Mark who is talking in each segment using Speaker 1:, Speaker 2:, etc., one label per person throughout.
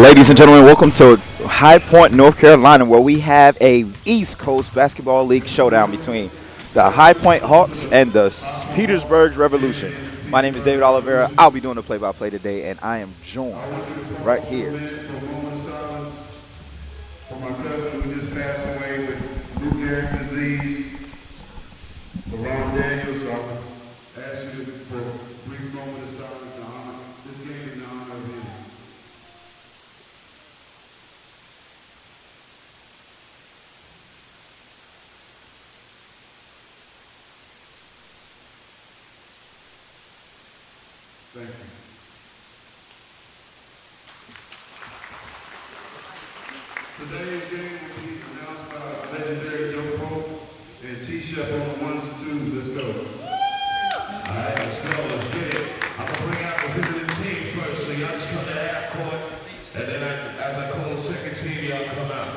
Speaker 1: Ladies and gentlemen, welcome to High Point, North Carolina, where we have a East Coast Basketball League showdown between the High Point Hawks and the Petersburg Revolution. My name is David Oliveira. I'll be doing the play-by-play today, and I am joined right here.
Speaker 2: For my cousin who just passed away with Lou Gehrig's disease, Ron Daniels, so I'm asking you for a brief moment of silence to honor this game in honor of him. Thank you. Today's game will be announced by legendary Joe Pope and T-Shep on the ones and twos. Let's go. All right, let's go. Let's get it. I'm going to bring out the visiting team first, so y'all just come to half court, and then as I call the second team, y'all come out.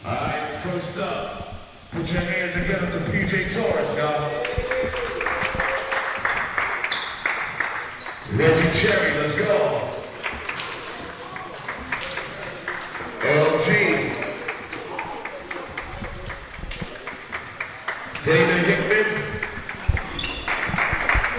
Speaker 2: All right, first up, put your hands together for PJ Torres, y'all. Reggie Cherry, let's go. LG. David Hickman.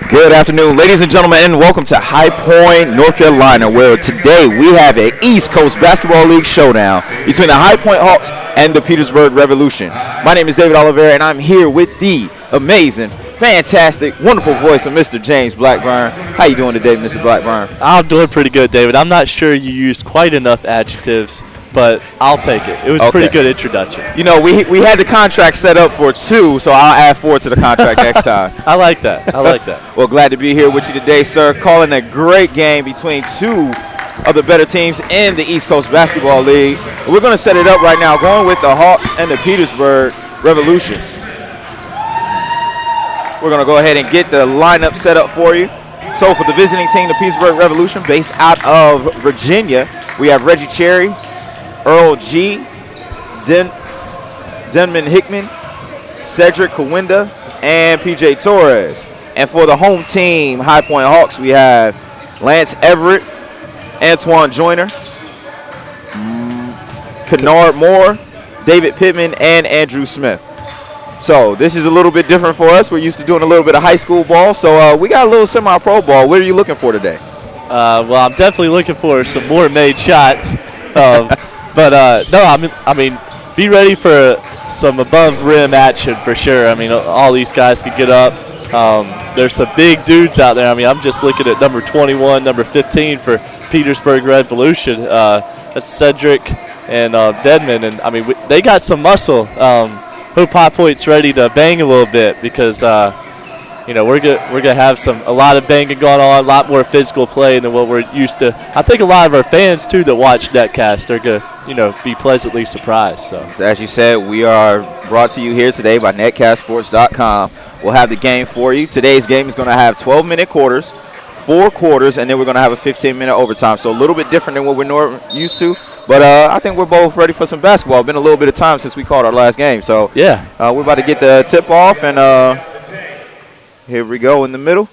Speaker 1: Good afternoon, ladies and gentlemen, and welcome to High Point, North Carolina, where today we have an East Coast Basketball League showdown between the High Point Hawks and the Petersburg Revolution. My name is David Oliveira, and I'm here with the amazing, fantastic, wonderful voice of Mr. James Blackburn. How you doing today, Mr. Blackburn?
Speaker 3: I'm doing pretty good, David. I'm not sure you used quite enough adjectives, but I'll take it. It was a pretty good introduction.
Speaker 1: You know, we had the contract set up for 2, so I'll add 4 to the contract next time.
Speaker 3: I like that. I like that.
Speaker 1: Well, glad to be here with you today, sir. Calling a great game between 2 of the better teams in the East Coast Basketball League. We're going to set it up right now, going with the Hawks and the Petersburg Revolution. We're going to go ahead and get the lineup set up for you. So for the visiting team, the Petersburg Revolution, based out of Virginia, we have Reggie Cherry, Earl G, Denman Hickman, Cedric Kawinda, and PJ Torres. And for the home team, High Point Hawks, we have Lance Everett, Antoine Joyner, Kennard Moore, David Pittman, and Andrew Smith. So this is a little bit different for us. We're used to doing a little bit of high school ball. So we got a little semi-pro ball. What are you looking for today?
Speaker 3: Well, I'm definitely looking for some more made shots. No, I mean, be ready for some above rim action for sure. I mean, all these guys can get up. There's some big dudes out there. I mean, I'm just looking at number 21, number 15 for Petersburg Revolution. That's Cedric and Denman, and I mean, they got some muscle. Hope High Point's ready to bang a little bit because you know we're gonna have a lot of banging going on, a lot more physical play than what we're used to. I think a lot of our fans too that watch Netcast are gonna be pleasantly surprised. So
Speaker 1: as you said, we are brought to you here today by netcastsports.com. We'll have the game for you. Today's game is going to have 12-minute quarters, 4 quarters, and then we're going to have a 15-minute overtime. So a little bit different than what we're used to. But I think we're both ready for some basketball. It's been a little bit of time since we called our last game. So
Speaker 3: yeah,
Speaker 1: we're about to get the tip off, and here we go in the middle.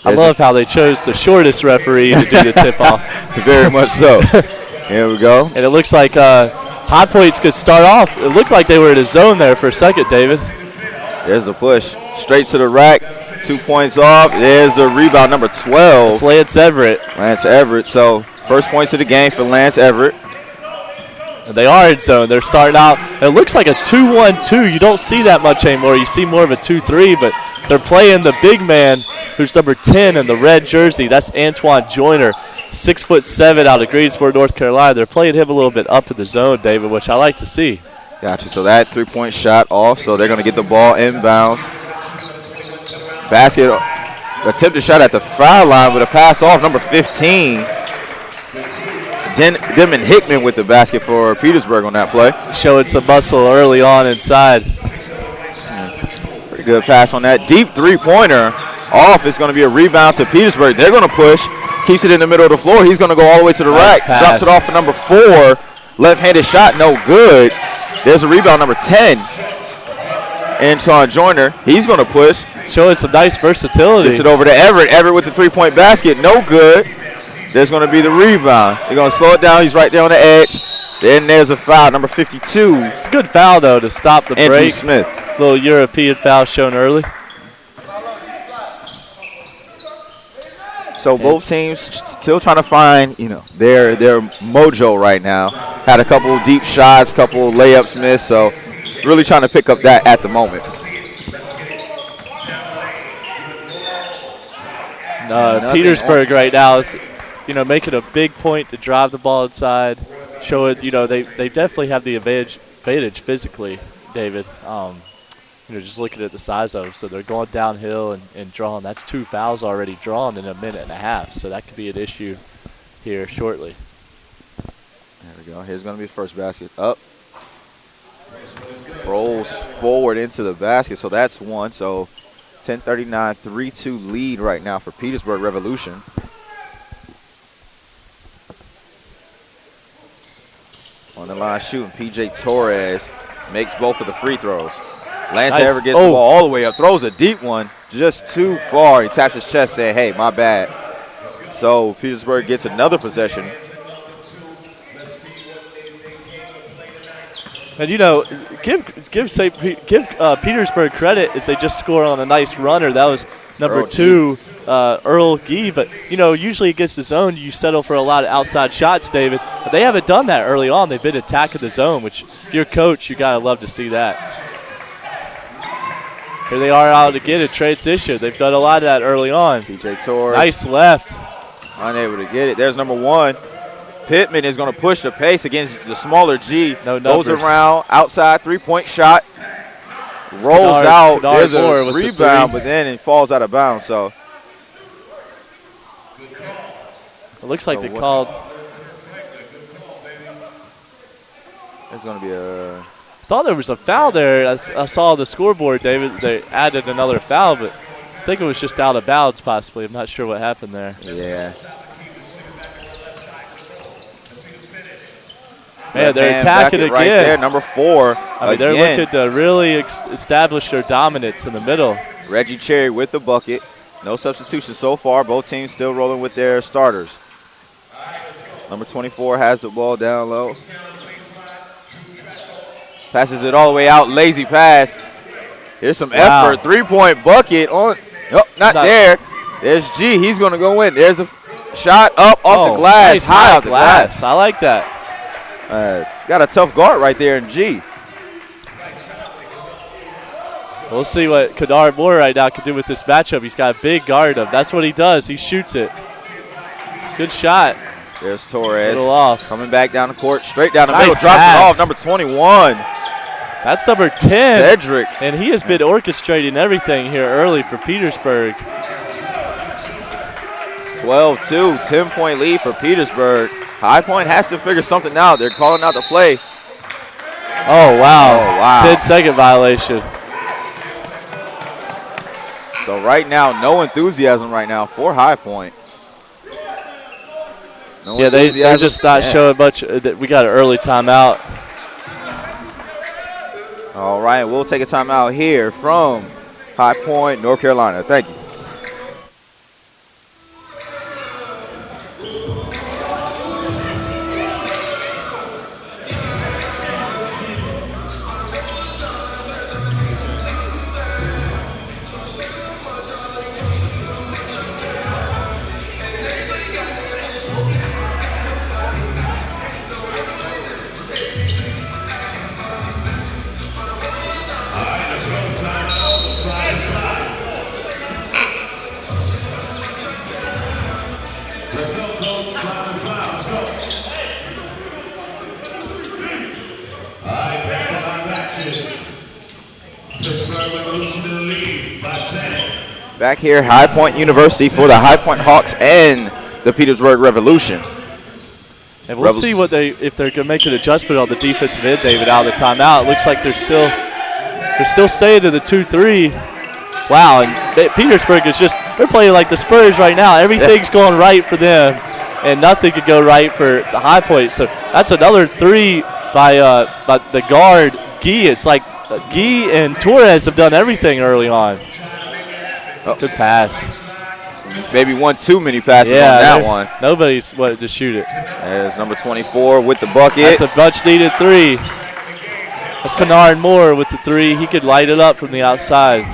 Speaker 3: I love how they chose the shortest referee to do the tip off.
Speaker 1: Very much so. Here we go.
Speaker 3: And it looks like High Points could start off. It looked like they were in a zone there for a second, David.
Speaker 1: There's the push. Straight to the rack. 2 points off. There's the rebound, number 12.
Speaker 3: It's Lance Everett.
Speaker 1: Lance Everett. So first points of the game for Lance Everett.
Speaker 3: They are in zone. They're starting out. It looks like a 2-1-2. You don't see that much anymore. You see more of a 2-3, but they're playing the big man who's number 10 in the red jersey. That's Antoine Joyner, 6'7" out of Greensboro, North Carolina. They're playing him a little bit up in the zone, David, which I like to see.
Speaker 1: Gotcha. So that 3-point shot off. So they're going to get the ball inbounds. Basket attempted shot at the foul line with a pass off. Number 15. Denman Hickman with the basket for Petersburg on that play.
Speaker 3: Showing some muscle early on inside.
Speaker 1: Pretty good pass on that. Deep three-pointer off. It's going to be a rebound to Petersburg. They're going to push. Keeps it in the middle of the floor. He's going to go all the way to the rack.
Speaker 3: Pass.
Speaker 1: Drops it off for number 4. Left-handed shot, no good. There's a rebound, number 10. Antoine Joyner. He's going to push.
Speaker 3: Showing some nice versatility.
Speaker 1: Gets it over to Everett. Everett with the three-point basket. No good. There's going to be the rebound. They're going to slow it down. He's right there on the edge. Then there's a foul, number 52.
Speaker 3: It's a good foul, though, to stop the
Speaker 1: Andrew
Speaker 3: break.
Speaker 1: Smith.
Speaker 3: Little European foul shown early.
Speaker 1: So both teams still trying to find, their mojo right now. Had a couple of deep shots, couple of layups missed, so really trying to pick up that at the moment.
Speaker 3: Petersburg right now is, making a big point to drive the ball inside. Show it, they definitely have the advantage physically, David. Just looking at the size of them. So they're going downhill and drawing. That's 2 fouls already drawn in a minute and a half. So that could be an issue here shortly.
Speaker 1: There we go. Here's going to be the first basket. Up. Rolls forward into the basket. So that's one. So 10:39, 3-2 lead right now for Petersburg Revolution. On the line shooting, P.J. Torres makes both of the free throws. Lance Ever gets the ball all the way up, throws a deep one, just too far. He taps his chest, saying, "Hey, my bad." So Petersburg gets another possession.
Speaker 3: And give Petersburg credit as they just score on a nice runner. That was number 2, Earl Gee. But usually against the zone, you settle for a lot of outside shots, David. But they haven't done that early on. They've been attacking the zone, which if you're a coach, you gotta love to see that. Here they are out again in transition. They've done a lot of that early on.
Speaker 1: P.J. Torres.
Speaker 3: Nice left.
Speaker 1: Unable to get it. There's number 1. Pittman is going to push the pace against the smaller G.
Speaker 3: No numbers.
Speaker 1: Goes around, outside, three-point shot. Rolls out. There's a rebound, but then it falls out of bounds. So
Speaker 3: it looks like they called.
Speaker 1: There's going to be a.
Speaker 3: I thought there was a foul there. I saw the scoreboard, David. They added another foul, but I think it was just out of bounds possibly. I'm not sure what happened there.
Speaker 1: Yeah.
Speaker 3: Man, they're attacking again.
Speaker 1: Right there, number 4.
Speaker 3: They're looking to really establish their dominance in the middle.
Speaker 1: Reggie Cherry with the bucket. No substitution so far. Both teams still rolling with their starters. Number 24 has the ball down low. Passes it all the way out. Lazy pass. Here's some effort. 3-point bucket on. Nope, not there. There's G. He's going to go in. There's a shot up off the glass.
Speaker 3: Nice
Speaker 1: high off the glass.
Speaker 3: I like that.
Speaker 1: Got a tough guard right there in G.
Speaker 3: We'll see what Kadar Moore right now can do with this matchup. He's got a big guard up. That's what he does. He shoots it. It's a good shot.
Speaker 1: There's Torres.
Speaker 3: Little off.
Speaker 1: Coming back down the court. Straight down the
Speaker 3: Nice
Speaker 1: middle. Drops
Speaker 3: pass.
Speaker 1: it off. Number 21.
Speaker 3: That's number 10.
Speaker 1: Cedric.
Speaker 3: And he has been orchestrating everything here early for Petersburg.
Speaker 1: 12-2. 10-point lead for Petersburg. High Point has to figure something out. They're calling out the play.
Speaker 3: Oh, wow.
Speaker 1: Oh, wow.
Speaker 3: 10-second violation.
Speaker 1: So right now, no enthusiasm right now for High Point. No
Speaker 3: Yeah, they're just not showing much. We got an early timeout.
Speaker 1: All right, we'll take a timeout here from High Point, North Carolina. Thank you. Back here, High Point University for the High Point Hawks and the Petersburg Revolution.
Speaker 3: And we'll see what if they're gonna make an adjustment on the defensive end, David, out of the timeout. It looks like they're still staying to the 2-3. Wow, and Petersburg is they're playing like the Spurs right now. Everything's going right for them, and nothing could go right for the High Point. So that's another 3 by the guard, Gee. It's like Gee and Torres have done everything early on. Good pass.
Speaker 1: maybe one too many passes on that one.
Speaker 3: Nobody's wanted to shoot it.
Speaker 1: There's number 24 with the bucket.
Speaker 3: That's a much-needed three. That's Kennard Moore with the three. He could light it up from the outside.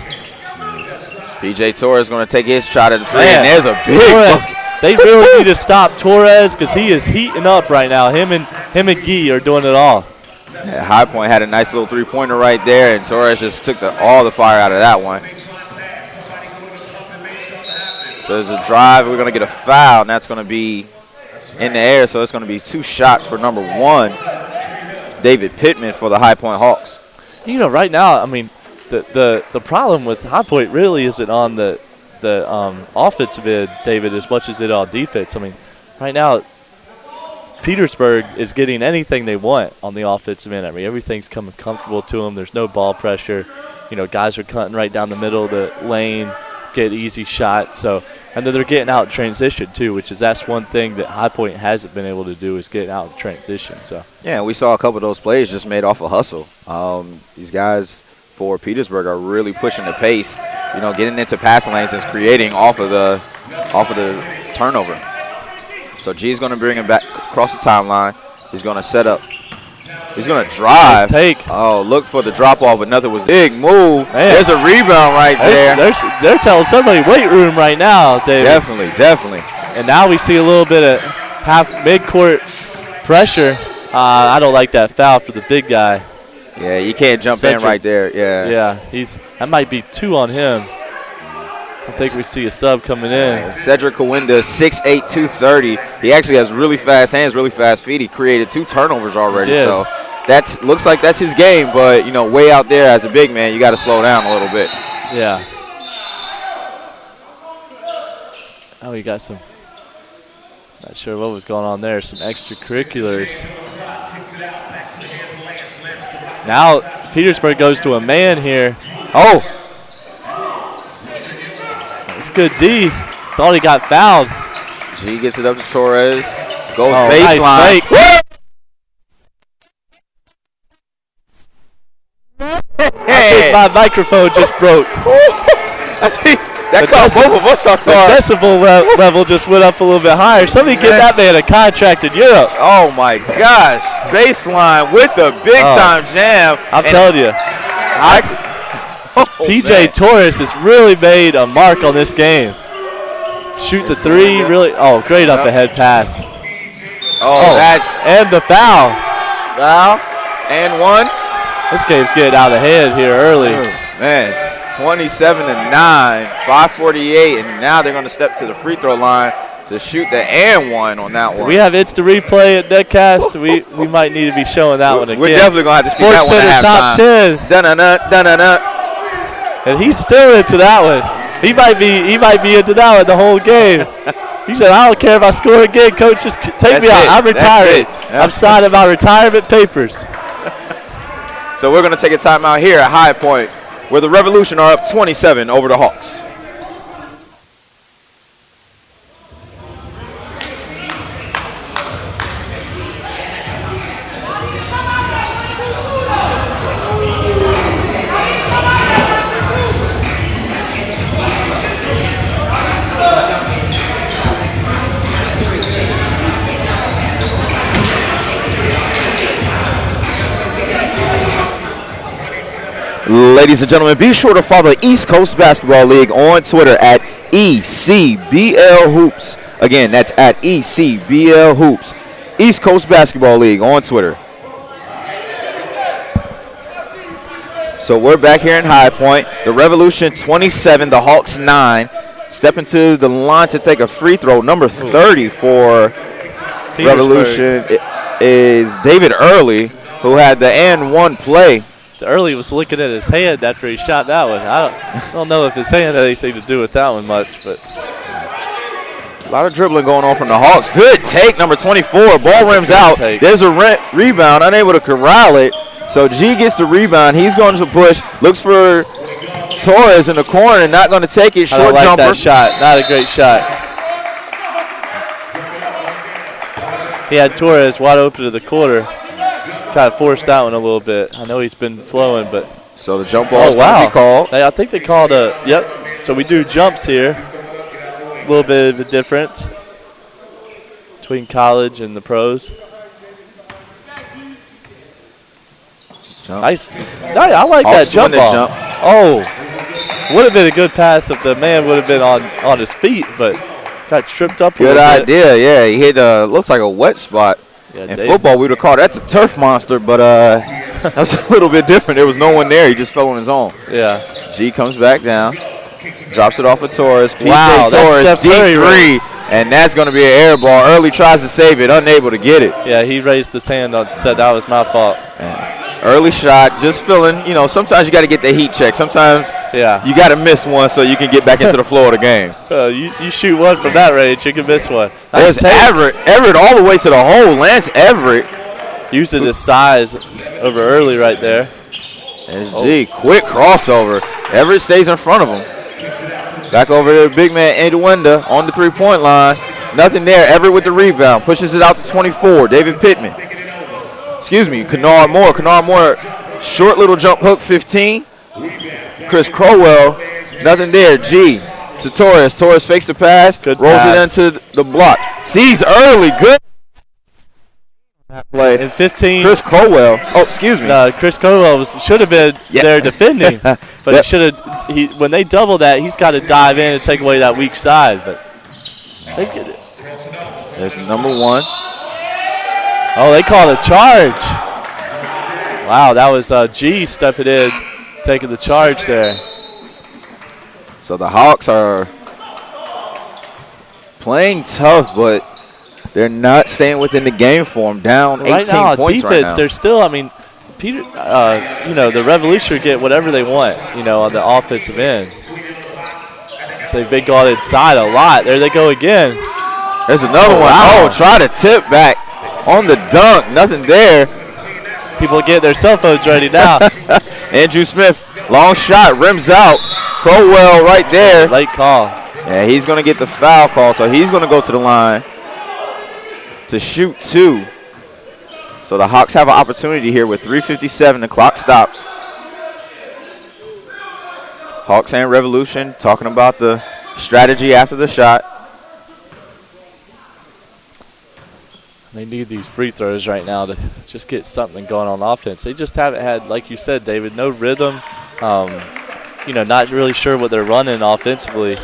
Speaker 1: PJ Torres going to take his shot at the three,
Speaker 3: Man,
Speaker 1: and there's a big bucket.
Speaker 3: They really need to stop Torres because he is heating up right now. Him and Gee are doing it all.
Speaker 1: Yeah, High Point had a nice little three-pointer right there, and Torres just took all the fire out of that one. So there's a drive. We're going to get a foul, and that's going to be in the air. So it's going to be 2 shots for number 1, David Pittman, for the High Point Hawks.
Speaker 3: You know, right now, I mean, the problem with High Point really isn't on the offensive end, David, as much as it on defense. I mean, right now, Petersburg is getting anything they want on the offensive end. I mean, everything's coming comfortable to them. There's no ball pressure. You know, guys are cutting right down the middle of the lane, get easy shots. So, and then they're getting out in transition too, that's one thing that High Point hasn't been able to do is get out in transition. So
Speaker 1: yeah, we saw a couple of those plays just made off a hustle. These guys for Petersburg are really pushing the pace, you know, getting into passing lanes and creating off of the turnover. So G's going to bring him back across the timeline. He's going to set up. He's going to drive.
Speaker 3: Nice take.
Speaker 1: Oh, look for the drop off, but nothing was big move. Man. There's a rebound right there.
Speaker 3: They're telling somebody weight room right now, David.
Speaker 1: Definitely.
Speaker 3: And now we see a little bit of mid-court pressure. I don't like that foul for the big guy.
Speaker 1: Yeah, you can't jump in right there. Yeah.
Speaker 3: Yeah, that might be 2 on him. I think we see a sub coming in.
Speaker 1: Cedric Kawinda, 6'8", 230. He actually has really fast hands, really fast feet. He created 2 turnovers already. So looks like that's his game, but, you know, way out there as a big man, you got to slow down a little bit.
Speaker 3: Yeah. Oh, he got some, not sure what was going on there, some extracurriculars. Now Petersburg goes to a man here. Oh. It's good D. Thought he got fouled.
Speaker 1: G gets it up to Torres. Goes
Speaker 3: baseline.
Speaker 1: Nice
Speaker 3: I think my microphone just broke.
Speaker 1: I think that caught both of us off guard.
Speaker 3: The decibel level just went up a little bit higher. Somebody get that man a contract in Europe.
Speaker 1: Oh, my gosh. Baseline with the big-time jam.
Speaker 3: I'm telling you. PJ Torres has really made a mark on this game. Shoot the three, really. Oh, great up ahead pass. And the foul.
Speaker 1: Foul and 1.
Speaker 3: This game's getting out of hand here early.
Speaker 1: Man, 27-9, 5:48, and now they're going to step to the free throw line to shoot the and 1 on that one.
Speaker 3: We have instant replay at Netcast. We might need to be showing that one again.
Speaker 1: We're definitely going to have to see that one at halftime.
Speaker 3: Top 10.
Speaker 1: Dun-dun-dun.
Speaker 3: And he's still into that one. He might be into that one the whole game. He said, I don't care if I score again, coach, just take me out. I'm retiring. I'm signing my retirement papers.
Speaker 1: So we're going to take a timeout here at High Point, where the Revolution are up 27 over the Hawks. Ladies and gentlemen, be sure to follow the East Coast Basketball League on Twitter at ECBL Hoops. Again, that's at ECBL Hoops. East Coast Basketball League on Twitter. So we're back here in High Point. The Revolution 27, the Hawks 9. Stepping to the line to take a free throw. Number 30 for Petersburg. Revolution is David Early, who had the and 1 play.
Speaker 3: Early was looking at his hand after he shot that one. I don't know if his hand had anything to do with that one much, but
Speaker 1: a lot of dribbling going on from the Hawks. Good take, number 24. Ball rims out. Take. There's a rebound, unable to corral it. So G gets the rebound. He's going to push. Looks for Torres in the corner, not going to take it. Short jumper.
Speaker 3: That shot. Not a great shot. He had Torres wide open to the quarter. Kind of forced that one a little bit. I know he's been flowing, but.
Speaker 1: So the jump ball is going to be called.
Speaker 3: I think they called a, yep. So we do jumps here. little bit of a difference between college and the pros. Nice. I like that jump ball. Oh, would have been a good pass if the man would have been on his feet, but got tripped up a little bit.
Speaker 1: Good idea, yeah. He hit looks like a wet spot.
Speaker 3: Yeah,
Speaker 1: in football, we would have called that the turf monster, but that was a little bit different. There was no one there. He just fell on his own.
Speaker 3: Yeah.
Speaker 1: G comes back down, drops it off of Torres.
Speaker 3: Wow,
Speaker 1: PJ Torres,
Speaker 3: that's
Speaker 1: deep
Speaker 3: Curry,
Speaker 1: three, and that's going to be an air ball. Early tries to save it, unable to get it.
Speaker 3: Yeah, he raised his hand and said that was my fault.
Speaker 1: Early shot, just feeling, sometimes you got to get the heat check. Sometimes you got to miss one so you can get back into the flow of the game.
Speaker 3: You shoot one from that range, you can miss one.
Speaker 1: There's Everett. Everett all the way to the hole. Lance Everett.
Speaker 3: Using his size over early right there.
Speaker 1: There's G. Quick crossover. Everett stays in front of him. Back over to the big man, Edwinda, on the three-point line. Nothing there. Everett with the rebound. Pushes it out to 24. David Pittman. Excuse me, Kennard Moore. Kennard Moore, short little jump hook, 15. Chris Crowell, nothing there. G to Torres. Torres fakes the pass.
Speaker 3: Good
Speaker 1: rolls
Speaker 3: pass.
Speaker 1: it into the block. Sees early. Good play.
Speaker 3: In 15.
Speaker 1: Chris Crowell. Oh, excuse me.
Speaker 3: No, Chris Crowell should have been there defending. But he should have. When they double that, he's got to dive in and take away that weak side. But they get it.
Speaker 1: There's number one.
Speaker 3: Oh, they called a charge. Wow, that was G stepping in, taking the charge there.
Speaker 1: So the Hawks are playing tough, but they're not staying within the game form. Down 18
Speaker 3: right now,
Speaker 1: points
Speaker 3: defense,
Speaker 1: right now.
Speaker 3: they're still, Peter, the Revolution get whatever they want, on the offensive end. So they've been going inside a lot. There they go again.
Speaker 1: There's another one.
Speaker 3: Wow.
Speaker 1: Oh, try to tip back on the dunk. Nothing there.
Speaker 3: People get their cell phones ready now.
Speaker 1: Andrew Smith, long shot, rims out. Crowell right there.
Speaker 3: Late call.
Speaker 1: Yeah, he's going to get the foul call, so he's going to go to the line to shoot two. So the Hawks have an opportunity here with 3:57. The clock stops. Hawks and Revolution talking about the strategy after the shot.
Speaker 3: They need these free throws right now to just get something going on offense. They just haven't had, like you said, David, no rhythm. Not really sure what they're running offensively.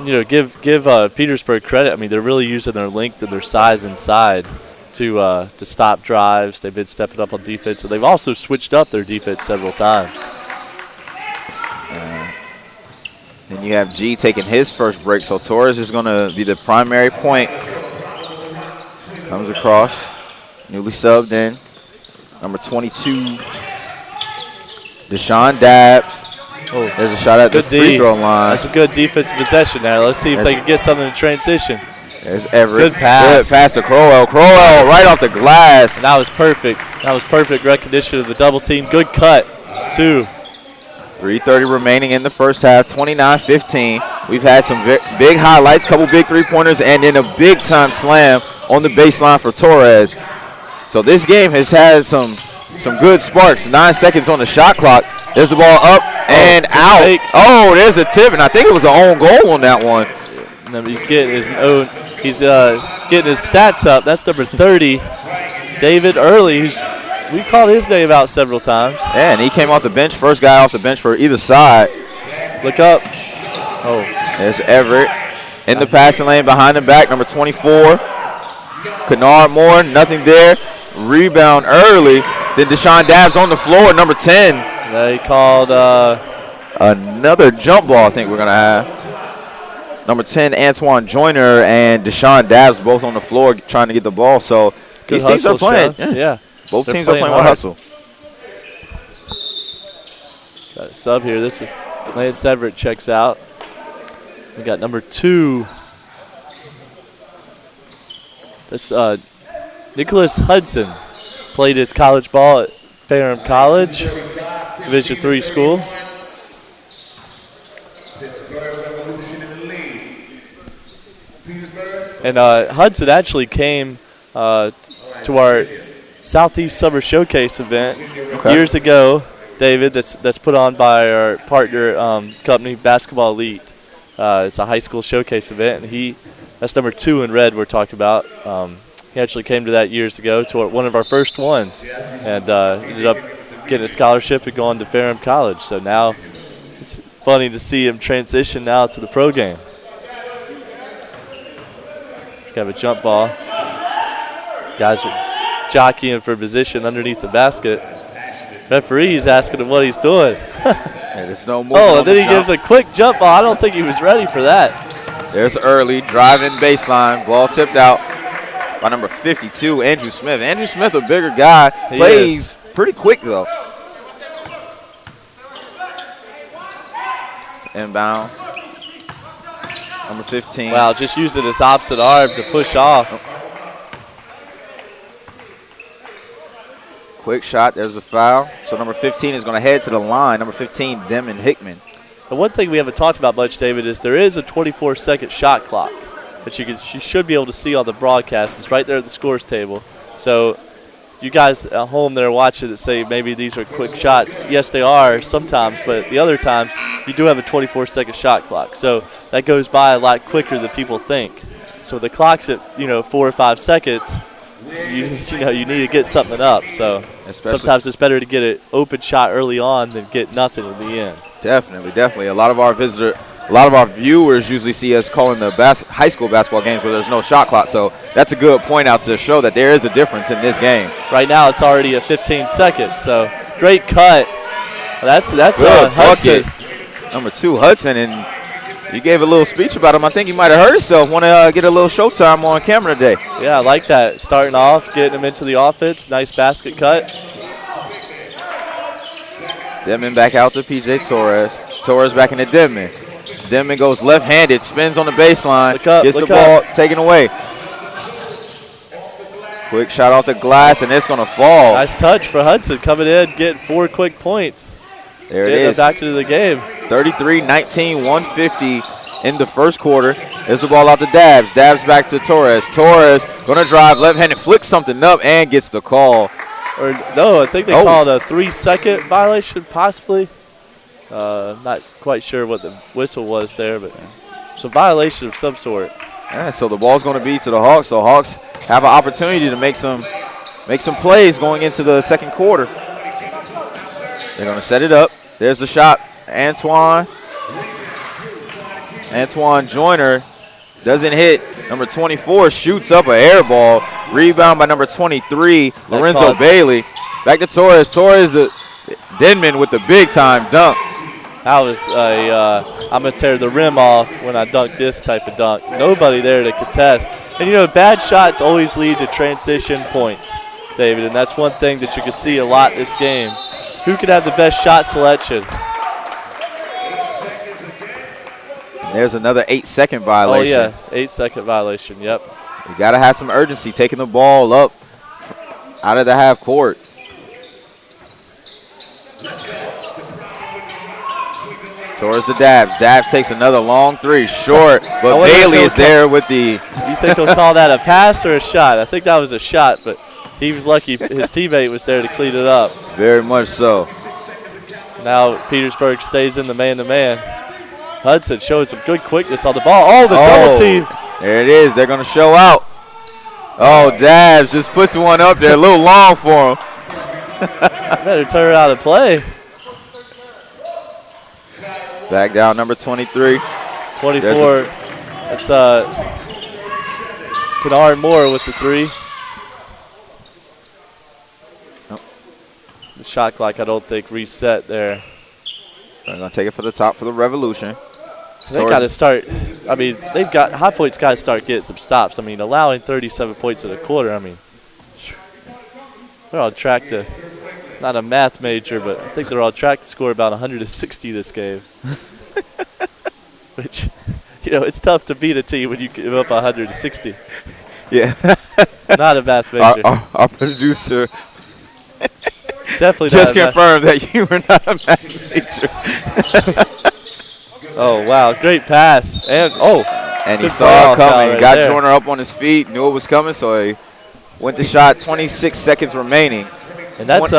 Speaker 3: Give Petersburg credit. They're really using their length and their size inside to stop drives. They've been stepping up on defense, and they've also switched up their defense several times.
Speaker 1: Then you have G taking his first break, so Torres is going to be the primary point. Comes across, newly subbed in, number 22, Deshaun Dabbs.
Speaker 3: Oh,
Speaker 1: there's a shot at the free throw line.
Speaker 3: That's a good defensive possession there. Let's see if they can get something in transition.
Speaker 1: There's Everett.
Speaker 3: Good pass.
Speaker 1: Good pass to Crowell. Crowell right off the glass.
Speaker 3: And that was perfect. That was perfect recognition of the double team. Good cut, too.
Speaker 1: 3:30 remaining in the first half, 29-15. We've had some big highlights, couple big three-pointers, and then a big-time slam on the baseline for Torres. So this game has had some good sparks. 9 seconds on the shot clock. There's the ball up and out. Oh, there's a tip, and I think it was an own goal on that one.
Speaker 3: He's getting his stats up. That's number 30, David Early. We called his name out several times.
Speaker 1: Yeah, and he came off the bench, first guy off the bench for either side.
Speaker 3: Look up. Oh,
Speaker 1: there's Everett in the passing lane behind the back, number 24. Kennard Moore, nothing there. Rebound early. Then Deshaun Dabbs on the floor, number 10.
Speaker 3: They called
Speaker 1: another jump ball, I think we're going to have. Number 10, Antoine Joyner and Deshaun Dabbs both on the floor trying to get the ball. So these teams are playing.
Speaker 3: Yeah.
Speaker 1: Both teams are playing with hustle.
Speaker 3: Got a sub here. This is Lance Everett checks out. We got number 2. This Nicholas Hudson played his college ball at Ferrum College, Division III school. And Hudson actually came to our Southeast Summer Showcase event years ago, David, that's put on by our partner company, Basketball Elite. It's a high school showcase event, and that's number 2 in red we're talking about. He actually came to that years ago, to one of our first ones, and ended up getting a scholarship and going to Ferrum College. So now it's funny to see him transition now to the pro game. Got a jump ball. Guys are jockeying for position underneath the basket. Referee's asking him what he's doing.
Speaker 1: There's no movement.
Speaker 3: Oh, and then he gives a quick jump ball. I don't think he was ready for that.
Speaker 1: There's early driving baseline. Ball tipped out by number 52, Andrew Smith. Andrew Smith, a bigger guy, plays pretty quick though. Inbounds. Number 15.
Speaker 3: Wow, just using his opposite arm to push off.
Speaker 1: Quick shot. There's a foul. So number 15 is going to head to the line. Number 15, Demon Hickman.
Speaker 3: The one thing we haven't talked about much, David, is there is a 24-second shot clock that you should be able to see on the broadcast. It's right there at the scores table. So you guys at home there watching that say maybe these are quick shots. Yes, they are sometimes, but the other times you do have a 24-second shot clock. So that goes by a lot quicker than people think. So the clock's at 4 or 5 seconds. You need to get something up. So sometimes it's better to get an open shot early on than get nothing in the end.
Speaker 1: Definitely. A lot of our viewers usually see us calling the high school basketball games where there's no shot clock. So that's a good point out to show that there is a difference in this game.
Speaker 3: Right now it's already at 15 seconds. So great cut. That's
Speaker 1: Hudson. Number 2, Hudson, and you gave a little speech about him. I think he might have hurt himself. Want to get a little showtime on camera today.
Speaker 3: Yeah, I like that. Starting off, getting him into the offense. Nice basket cut.
Speaker 1: Denman back out to P.J. Torres. Torres back into Denman. Denman goes left-handed, spins on the baseline, gets the ball taken away. Quick shot off the glass, and it's going to fall.
Speaker 3: Nice touch for Hudson coming in, getting 4 quick points.
Speaker 1: There it is.
Speaker 3: Back into the game.
Speaker 1: 33-19, 150 in the first quarter. There's the ball out to Dabbs. Dabbs back to Torres. Torres going to drive left-handed, flicks something up, and gets the call.
Speaker 3: Or no, I think they called a 3-second violation, possibly. Not quite sure what the whistle was there, but some violation of some sort.
Speaker 1: Yeah, so the ball's going to be to the Hawks. So Hawks have an opportunity to make some plays going into the second quarter. They're going to set it up. There's the shot. Antoine Joyner doesn't hit. Number 24 shoots up an air ball. Rebound by number 23, Lorenzo Bailey. Back to Torres. Denman with the big-time dunk.
Speaker 3: That was I'm going to tear the rim off when I dunk this type of dunk. Nobody there to contest. And, bad shots always lead to transition points, David, and that's one thing that you can see a lot this game. Who could have the best shot selection?
Speaker 1: There's another 8-second violation.
Speaker 3: Oh, yeah, 8-second violation, yep.
Speaker 1: You got to have some urgency, taking the ball up out of the half court. Towards the Dabbs. Dabbs takes another long 3, short, but Bailey is there with the.
Speaker 3: You think they'll call that a pass or a shot? I think that was a shot, but he was lucky his teammate was there to clean it up.
Speaker 1: Very much so.
Speaker 3: Now Petersburg stays in the man-to-man. Hudson showing some good quickness on the ball. Oh, the double team.
Speaker 1: There it is. They're going to show out. Oh, Dabbs just puts one up there, a little long for him.
Speaker 3: Better turn out and play.
Speaker 1: Back down, number 23.
Speaker 3: 24. That's Kennard Moore with the 3. The shot clock, I don't think, reset there.
Speaker 1: They're going to take it for the top for the Revolution.
Speaker 3: They got to start. I mean, High Point's got to start getting some stops. I mean, allowing 37 points in a quarter. I mean, they're on track to, not a math major, but I think they're on track to score about 160 this game. Which, it's tough to beat a team when you give up 160.
Speaker 1: Yeah.
Speaker 3: Not a math major.
Speaker 1: Our producer
Speaker 3: definitely
Speaker 1: just confirmed that you were not a math major.
Speaker 3: Oh, wow. Great pass. And
Speaker 1: he saw it coming. Right, got Joyner up on his feet, knew it was coming, so he went to shot. 26 seconds remaining.
Speaker 3: And that's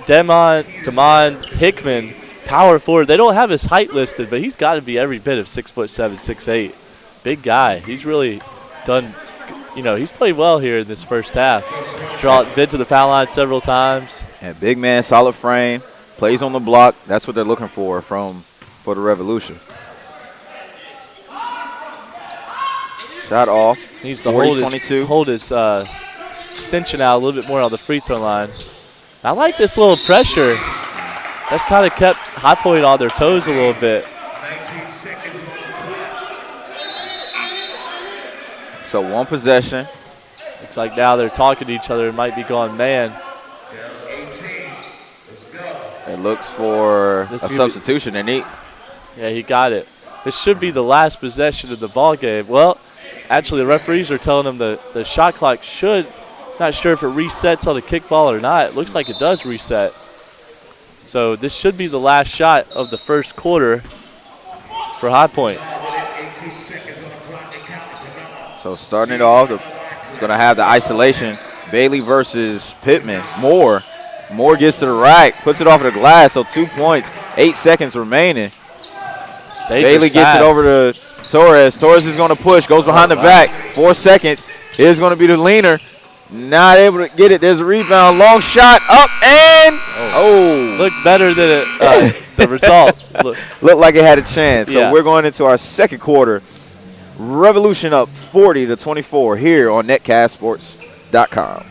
Speaker 3: Demon Hickman power forward. They don't have his height listed, but he's got to be every bit of 6'7", 6'8". Big guy. He's really done, he's played well here in this first half. Been to the foul line several times.
Speaker 1: And big man, solid frame, plays on the block. That's what they're looking for the Revolution. Shot off.
Speaker 3: Needs to
Speaker 1: 40-22.
Speaker 3: hold his extension out a little bit more on the free throw line. I like this little pressure. That's kind of kept High Point on their toes a little bit.
Speaker 1: So one possession.
Speaker 3: Looks like now they're talking to each other. It might be going man.
Speaker 1: It looks for a substitution.
Speaker 3: Yeah, he got it. This should be the last possession of the ball game. Well, actually, the referees are telling them the shot clock should, not sure if it resets on the kickball or not. It looks like it does reset. So this should be the last shot of the first quarter for High Point.
Speaker 1: So starting it off, it's going to have the isolation. Bailey versus Pittman. Moore gets to the rack, puts it off the glass, so 2 points, 8 seconds remaining. Bailey gets it over to Torres. Torres is going to push, goes behind the back. 4 seconds. Here's going to be the leaner. Not able to get it. There's a rebound. Long shot up and
Speaker 3: Looked better than the result.
Speaker 1: Looked like it had a chance.
Speaker 3: Yeah.
Speaker 1: So we're going into our second quarter. Revolution up 40-24 here on netcastsports.com.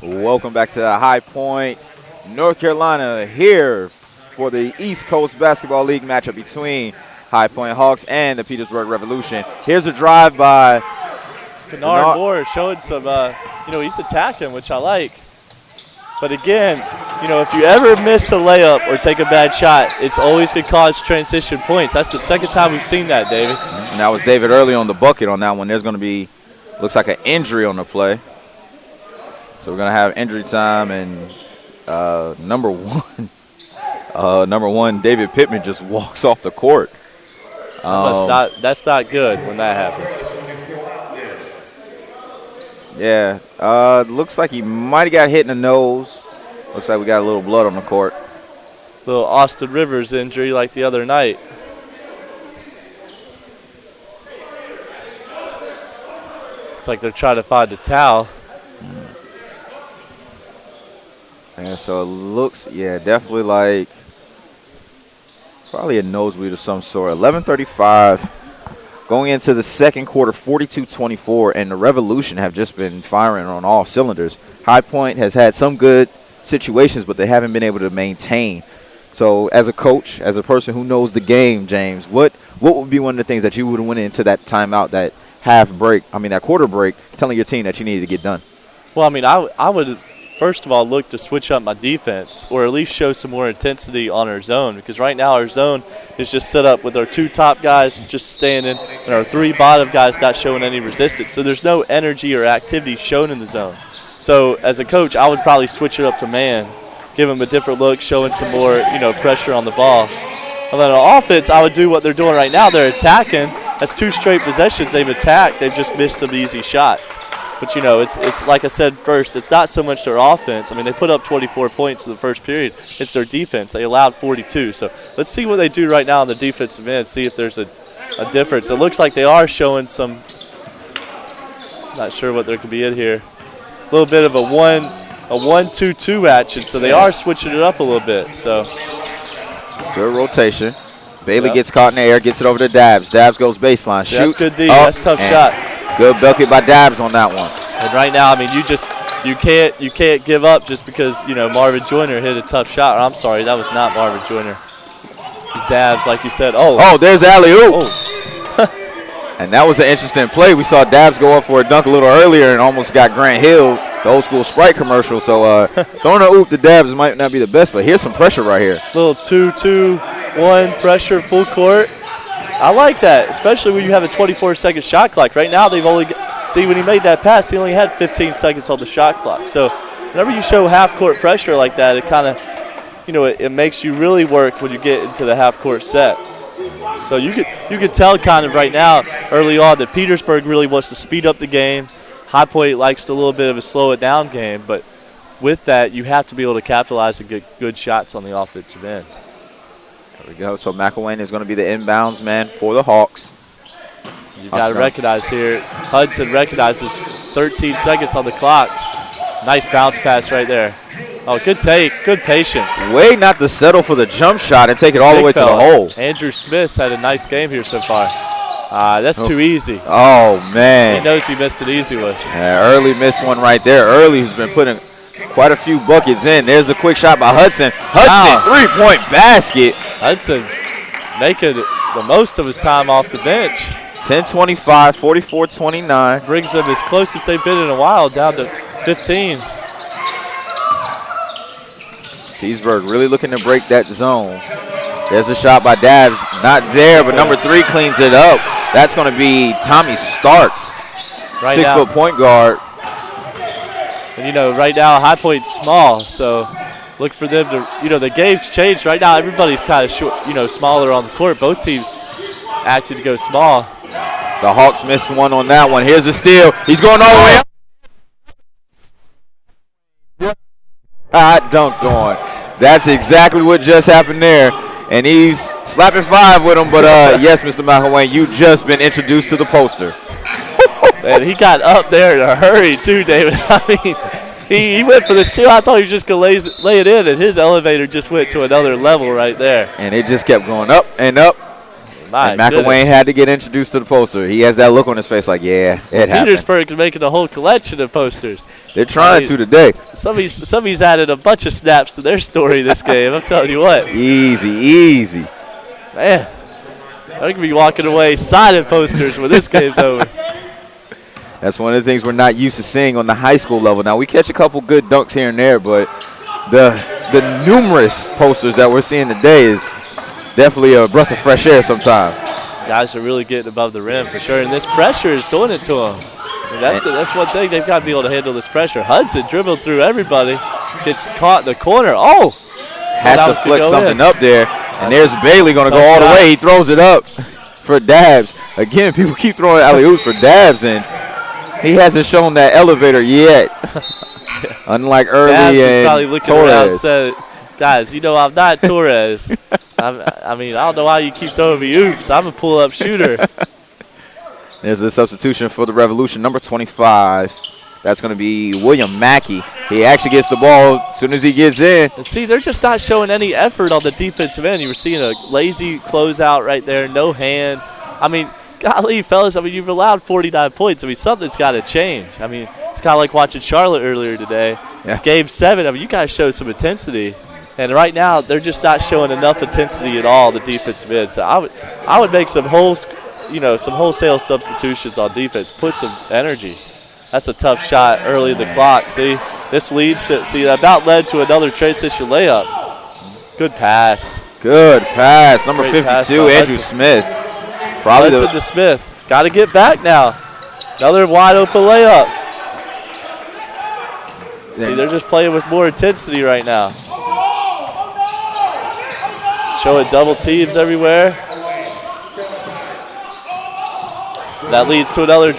Speaker 1: Welcome back to High Point, North Carolina, here for the East Coast Basketball League matchup between High Point Hawks and the Petersburg Revolution. Here's a drive by
Speaker 3: Kennard Moore showing some, he's attacking, which I like. But again, if you ever miss a layup or take a bad shot, it's always going to cause transition points. That's the second time we've seen that, David.
Speaker 1: And that was David early on the bucket on that one. There's going to be, looks like an injury on the play. So we're going to have injury time, and number one, David Pittman just walks off the court.
Speaker 3: That's not good when that happens.
Speaker 1: Yeah, looks like he might have got hit in the nose. Looks like we got a little blood on the court.
Speaker 3: Little Austin Rivers injury like the other night. It's like they're trying to find a towel.
Speaker 1: And so it looks, definitely like probably a nosebleed of some sort. 11:35 going into the second quarter, 42-24, and the Revolution have just been firing on all cylinders. High Point has had some good situations, but they haven't been able to maintain. So as a coach, as a person who knows the game, James, what would be one of the things that you would have went into that timeout, that that quarter break, telling your team that you needed to get done?
Speaker 3: Well, I would first of all look to switch up my defense, or at least show some more intensity on our zone, because right now our zone is just set up with our two top guys just standing and our three bottom guys not showing any resistance. So there's no energy or activity shown in the zone. So as a coach, I would probably switch it up to man, give them a different look, showing some more, pressure on the ball. And then on offense, I would do what they're doing right now. They're attacking. That's 2 straight possessions they've attacked. They've just missed some easy shots. But, it's like I said first, it's not so much their offense. I mean, they put up 24 points in the first period. It's their defense. They allowed 42. So let's see what they do right now on the defensive end, see if there's a difference. It looks like they are showing some, not sure what there could be in here, a little bit of a 1-2-2 action. So they are switching it up a little bit. So
Speaker 1: good rotation. Bailey gets caught in the air, gets it over to Dabbs. Dabbs goes baseline, shoots.
Speaker 3: That's good D. That's a tough shot.
Speaker 1: Good bucket by Dabbs on that one.
Speaker 3: And right now, I mean, you can't give up just because Marvin Joyner hit a tough shot. Or I'm sorry, that was not Marvin Joyner. It was Dabbs, like you said. Oh,
Speaker 1: there's the alley-oop.
Speaker 3: Oh.
Speaker 1: And that was an interesting play. We saw Dabbs go up for a dunk a little earlier and almost got Grant Hill, the old school Sprite commercial. So throwing a oop to Dabbs might not be the best, but here's some pressure right here.
Speaker 3: Little 2-2-1 pressure, full court. I like that, especially when you have a 24-second shot clock. Right now, they've only see when he made that pass, he only had 15 seconds on the shot clock. So whenever you show half-court pressure like that, it kind of, it makes you really work when you get into the half-court set. So you could tell kind of right now, early on, that Petersburg really wants to speed up the game. High Point likes a little bit of a slow-it-down game, but with that, you have to be able to capitalize and get good shots on the offensive end.
Speaker 1: There we go. So McElwain is going to be the inbounds man for the Hawks.
Speaker 3: You've got to recognize here, Hudson recognizes 13 seconds on the clock. Nice bounce pass right there. Oh, good take, good patience.
Speaker 1: Way not to settle for the jump shot and take it all the way to the hole.
Speaker 3: Andrew Smith had a nice game here so far. That's too easy.
Speaker 1: Oh, man.
Speaker 3: He knows he missed an easy one.
Speaker 1: Yeah, Early missed one right there. Early who's been putting quite a few buckets in. There's a quick shot by Hudson. Hudson, three-point basket.
Speaker 3: Hudson making the most of his time off the bench.
Speaker 1: 10-25, 44-29.
Speaker 3: Brings them as close as they've been in a while, down to 15.
Speaker 1: Petersburg really looking to break that zone. There's a shot by Dabbs. Not there, but number 3 cleans it up. That's going to be Tommy Starks,
Speaker 3: right
Speaker 1: 6-foot point guard.
Speaker 3: And, right now, High Point's small, so look for them to, the game's changed. Right now, everybody's kind of short, smaller on the court. Both teams acted to go small.
Speaker 1: The Hawks missed one on that one. Here's a steal. He's going all the way up. Dunked on. That's exactly what just happened there. And he's slapping 5 with him. But, yes, Mr. McElwain, you've just been introduced to the poster.
Speaker 3: Man, he got up there in a hurry, too, David. I mean, he went for the steal. I thought he was just going to lay it in, and his elevator just went to another level right there.
Speaker 1: And it just kept going up and up. And McElwain had to get introduced to the poster. He has that look on his face like, yeah, it happened.
Speaker 3: Petersburg is making a whole collection of posters.
Speaker 1: They're trying to today.
Speaker 3: Somebody's added a bunch of snaps to their story this game. I'm telling you what.
Speaker 1: Easy.
Speaker 3: Man, they're going to be walking away signing posters when this game's over.
Speaker 1: That's one of the things we're not used to seeing on the high school level. Now, we catch a couple good dunks here and there, but the numerous posters that we're seeing today is definitely a breath of fresh air sometimes.
Speaker 3: Guys are really getting above the rim for sure, and this pressure is doing it to them. I mean, that's one thing. They've got to be able to handle this pressure. Hudson dribbled through everybody, gets caught in the corner. Oh!
Speaker 1: Has to flick something up there, and there's Bailey going to go all the way. He throws it up for Dabbs. Again, people keep throwing alley-oops for Dabbs, and he hasn't shown that elevator yet. Unlike Early
Speaker 3: Dabbs
Speaker 1: and
Speaker 3: is probably looking around and said, guys, I'm not Torres. I don't know why you keep throwing me oops. I'm a pull-up shooter.
Speaker 1: There's a substitution for the Revolution, number 25. That's going to be William Mackey. He actually gets the ball as soon as he gets in.
Speaker 3: And see, they're just not showing any effort on the defensive end. You were seeing a lazy closeout right there, no hand. I mean, golly, fellas, you've allowed 49 points. Something's got to change. It's kind of like watching Charlotte earlier today. Yeah. Game 7, you guys showed some intensity. And right now, they're just not showing enough intensity at all, the defensive end. So I would make some wholesale substitutions on defense. Put some energy. That's a tough shot early in the clock. See, that about led to another transition layup. Good pass.
Speaker 1: Number 52, Andrew Smith. Probably
Speaker 3: to Smith. Got to get back now. Another wide open layup. See, they're just playing with more intensity right now. Showing double teams everywhere. That leads to another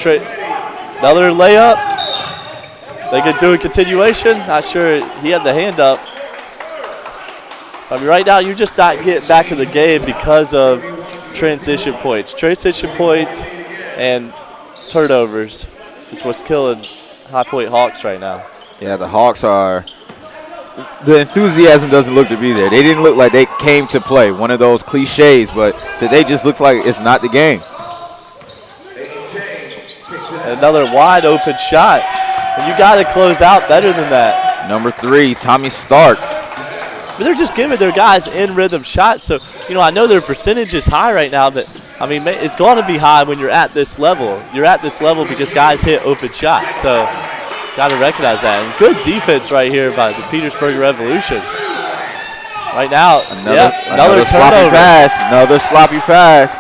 Speaker 3: layup. They could do a continuation. Not sure he had the hand up. I mean, right now you're just not getting back in the game because of transition points. Transition points and turnovers is what's killing High Point Hawks right now.
Speaker 1: Yeah, the Hawks are – the enthusiasm doesn't look to be there. They didn't look like they came to play. One of those cliches, but today just looks like it's not the game.
Speaker 3: Another wide open shot. And you got to close out better than that.
Speaker 1: Number 3, Tommy Starks.
Speaker 3: But they're just giving their guys in rhythm shots. So, you know, I know their percentage is high right now, but, I mean, it's going to be high when you're at this level. You're at this level because guys hit open shots. So, got to recognize that. And good defense right here by the Petersburg Revolution. Right now, another
Speaker 1: sloppy pass. Another sloppy pass.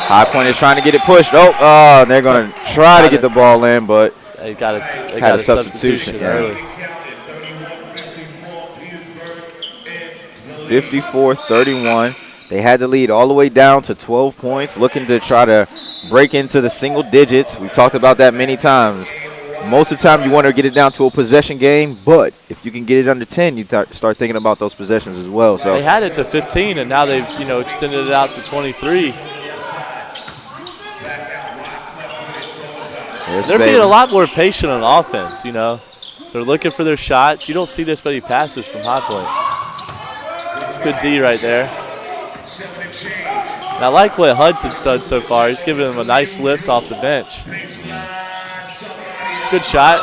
Speaker 1: High Point is trying to get it pushed. They're going to try to get the ball in, but
Speaker 3: they got a substitution early.
Speaker 1: 54-31. They had the lead all the way down to 12 points, looking to try to break into the single digits. We've talked about that many times. Most of the time you want to get it down to a possession game, but if you can get it under 10, you start thinking about those possessions as well. So
Speaker 3: they had it to 15, and now they've extended it out to 23. They're being a lot more patient on offense, They're looking for their shots. You don't see this many passes from High Point. It's good D right there. And I like what Hudson's done so far. He's giving them a nice lift off the bench. It's a good shot.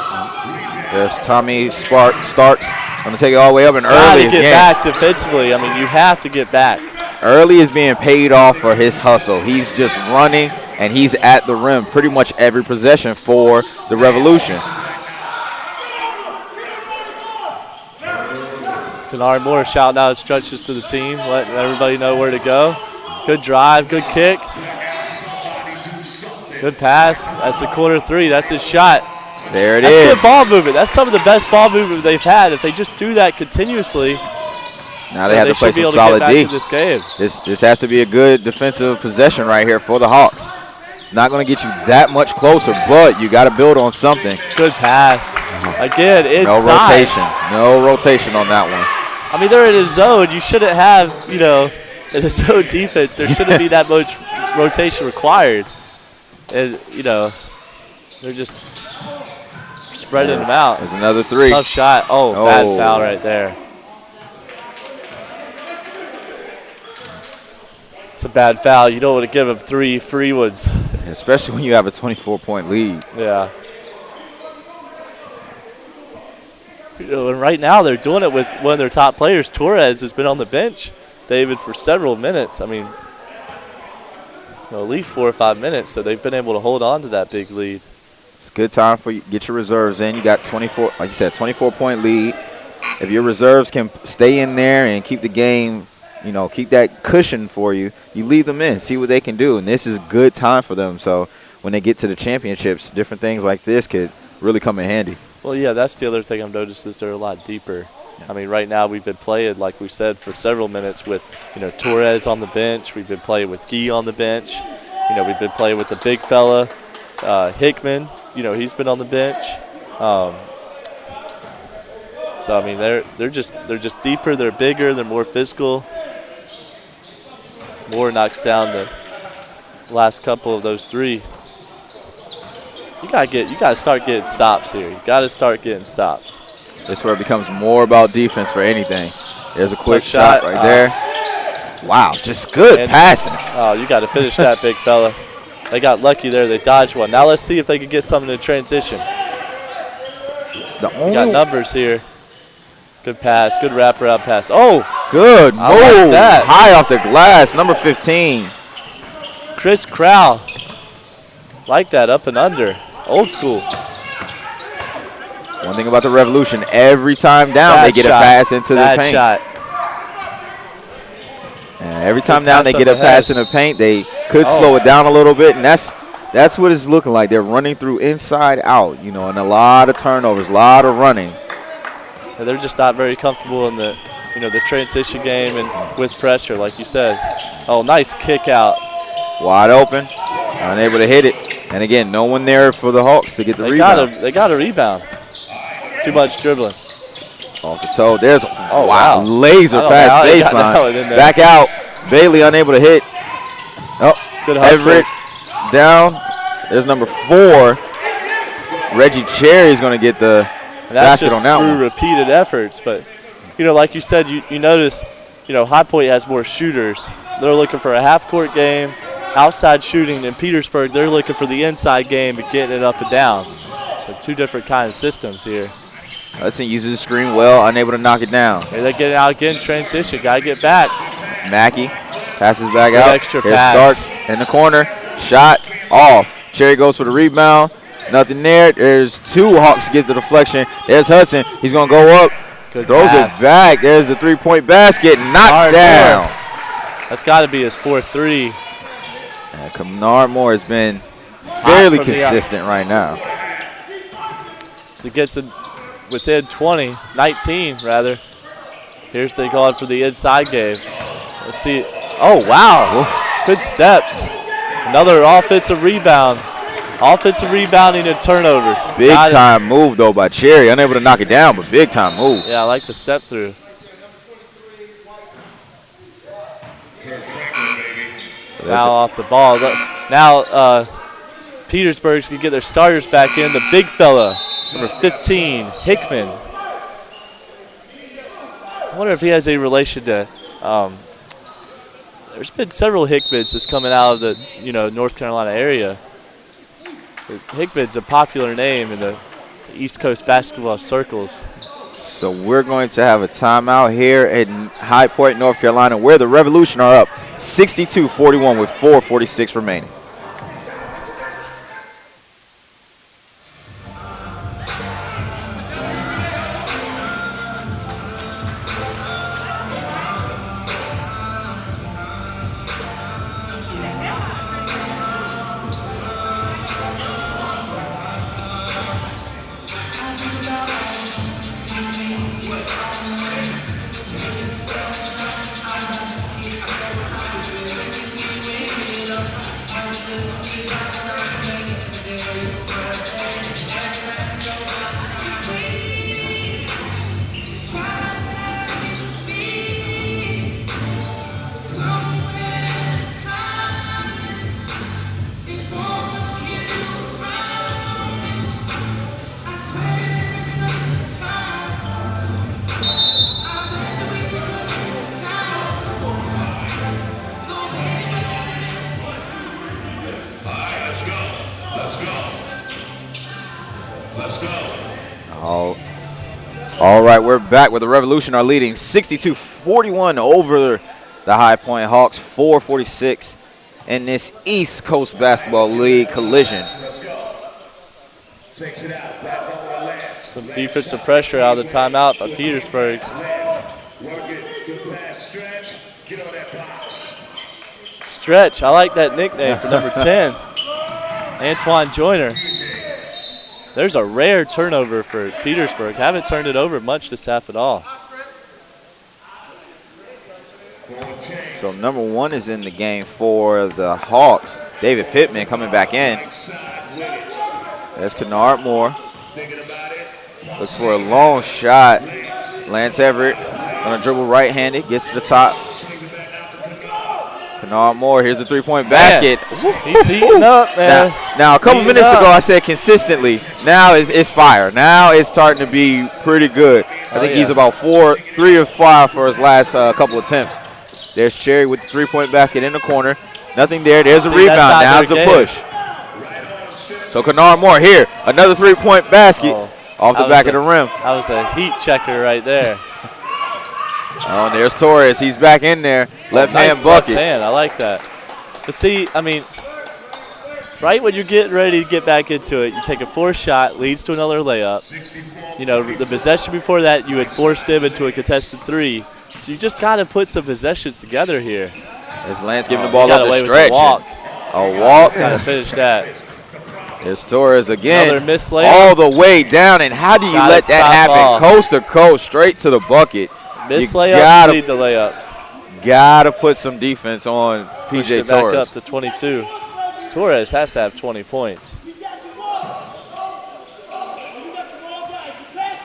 Speaker 1: There's Tommy Starks. Going to take it all the way up and
Speaker 3: early
Speaker 1: again.
Speaker 3: To get back defensively. I mean, you have to get back.
Speaker 1: Early is being paid off for his hustle. He's just running, and he's at the rim pretty much every possession for the Revolution.
Speaker 3: Denari Moore shouting out instructions to the team, letting everybody know where to go. Good drive, good kick. Good pass. That's the corner 3. That's his shot.
Speaker 1: There it is.
Speaker 3: That's good ball movement. That's some of the best ball movement they've had. If they just do that continuously,
Speaker 1: now they have to play some solid D.
Speaker 3: This game.
Speaker 1: This has to be a good defensive possession right here for the Hawks. It's not going to get you that much closer, but you got to build on something.
Speaker 3: Good pass. Again, inside.
Speaker 1: No rotation on that one.
Speaker 3: I mean, they're in a zone. You shouldn't have, in a zone defense, there shouldn't be that much rotation required. And, they're just spreading them out.
Speaker 1: There's another 3.
Speaker 3: Tough shot. Bad foul right there. It's a bad foul. You don't want to give them 3 free ones.
Speaker 1: Especially when you have a 24-point lead.
Speaker 3: Yeah. And right now they're doing it with one of their top players. Torres has been on the bench, David, for several minutes. I mean, at least 4 or 5 minutes. So they've been able to hold on to that big lead.
Speaker 1: It's a good time for you to get your reserves in. You got 24, like you said, 24-point lead. If your reserves can stay in there and keep the game, keep that cushion for you, you leave them in, see what they can do. And this is a good time for them. So when they get to the championships, different things like this could really come in handy.
Speaker 3: Well, yeah, that's the other thing I've noticed is they're a lot deeper. I mean, right now we've been playing, like we said, for several minutes with, Torres on the bench. We've been playing with Guy on the bench. We've been playing with the big fella, Hickman. He's been on the bench. So I mean, they're just deeper. They're bigger. They're more physical. Moore knocks down the last couple of those 3. You gotta start getting stops here. You gotta start getting stops.
Speaker 1: This is where it becomes more about defense for anything. There's a quick shot right there. Wow, just good passing.
Speaker 3: Oh, you got to finish that, big fella. They got lucky there. They dodged one. Now let's see if they can get something in transition. Got numbers here. Good pass. Good wraparound pass. Oh,
Speaker 1: good move.
Speaker 3: Like that.
Speaker 1: High off the glass. Number 15.
Speaker 3: Chris Crowell. Like that, up and under. Old school.
Speaker 1: One thing about the Revolution, every time down they get a pass into the paint.
Speaker 3: Bad shot.
Speaker 1: And every time down they get a pass in the paint, they could slow it down a little bit, and that's what it's looking like. They're running through inside out, and a lot of turnovers, a lot of running.
Speaker 3: And they're just not very comfortable in the, the transition game and with pressure, like you said. Oh, nice kick out.
Speaker 1: Wide open, unable to hit it. And again, no one there for the Hawks to get the rebound.
Speaker 3: They got a rebound. Too much dribbling.
Speaker 1: Off the toe. There's
Speaker 3: wow.
Speaker 1: Laser pass baseline. Back out. Bailey unable to hit. Oh,
Speaker 3: good hustle.
Speaker 1: Everett down. There's number 4. Reggie Cherry's going to get the basket on that one.
Speaker 3: Through repeated efforts, but like you said, you notice, High Point has more shooters. They're looking for a half-court game, outside shooting. In Petersburg, they're looking for the inside game and getting it up and down. So 2 different kind of systems here.
Speaker 1: Hudson uses the screen well, unable to knock it down.
Speaker 3: Hey, they're getting out again, transition. Got to get back.
Speaker 1: Mackey passes back
Speaker 3: good
Speaker 1: out.
Speaker 3: Extra
Speaker 1: Here
Speaker 3: pass.
Speaker 1: Starks in the corner. Shot off. Cherry goes for the rebound. Nothing there. There's 2 Hawks get the deflection. There's Hudson. He's going to go up.
Speaker 3: Good
Speaker 1: Throws
Speaker 3: pass.
Speaker 1: it back. There's the 3-point basket. Knocked down.
Speaker 3: That's got to be his 4th 3.
Speaker 1: And Kennard Moore has been fairly consistent right now.
Speaker 3: So gets it within 19 rather. Here's they going for the inside game. Let's see. Oh, wow. Good steps. Another offensive rebound. Offensive rebounding and turnovers.
Speaker 1: Big time move, though, by Cherry. Unable to knock it down, but big time move.
Speaker 3: Yeah, I like the step through. So now off the ball. Now Petersburg's going to get their starters back in. The big fella, number 15, Hickman. I wonder if he has any relation to there's been several Hickmans that's coming out of the North Carolina area. Hickman's a popular name in the East Coast basketball circles.
Speaker 1: So we're going to have a timeout here in High Point, North Carolina, where the Revolution are up 62-41 with 4:46 remaining. All right, we're back with the Revolution are leading 62-41 over the High Point Hawks, 4:46 in this East Coast Basketball League collision.
Speaker 3: Some defensive pressure out of the timeout by Petersburg. Stretch, I like that nickname for number 10, Antoine Joyner. There's a rare turnover for Petersburg. Haven't turned it over much this half at all.
Speaker 1: So number 1 is in the game for the Hawks. David Pittman coming back in. There's Kennard Moore. Looks for a long shot. Lance Everett gonna dribble right-handed, gets to the top. Kennard Moore, here's a 3-point basket.
Speaker 3: He's heating up, man.
Speaker 1: Now a couple minutes ago I said consistently. Now it's fire. Now it's starting to be pretty good. I think he's about 3 or 5 for his last couple attempts. There's Cherry with the 3-point basket in the corner. Nothing there. There's a rebound. Now's the push. So Kennard Moore here. Another 3-point basket off the back of the rim.
Speaker 3: That was a heat checker right there.
Speaker 1: Oh, and there's Torres. He's back in there. Left-hand bucket.
Speaker 3: Left hand. I like that. But see, I mean, right when you're getting ready to get back into it, you take a forced shot, leads to another layup. The possession before that, you had forced them into a contested 3. So you just got to put some possessions together here.
Speaker 1: There's Lance giving the ball up to Stretch.
Speaker 3: A walk.
Speaker 1: A walk.
Speaker 3: Got to finish that.
Speaker 1: There's Torres again.
Speaker 3: Another missed layup.
Speaker 1: All the way down, and how do you
Speaker 3: Gotta
Speaker 1: let that
Speaker 3: stop
Speaker 1: happen?
Speaker 3: ball.
Speaker 1: Coast to coast, straight to the bucket.
Speaker 3: Missed
Speaker 1: You
Speaker 3: layups lead the layups.
Speaker 1: Gotta put some defense on
Speaker 3: Pushed
Speaker 1: PJ
Speaker 3: it back
Speaker 1: Torres.
Speaker 3: up to 22. Torres has to have 20 points.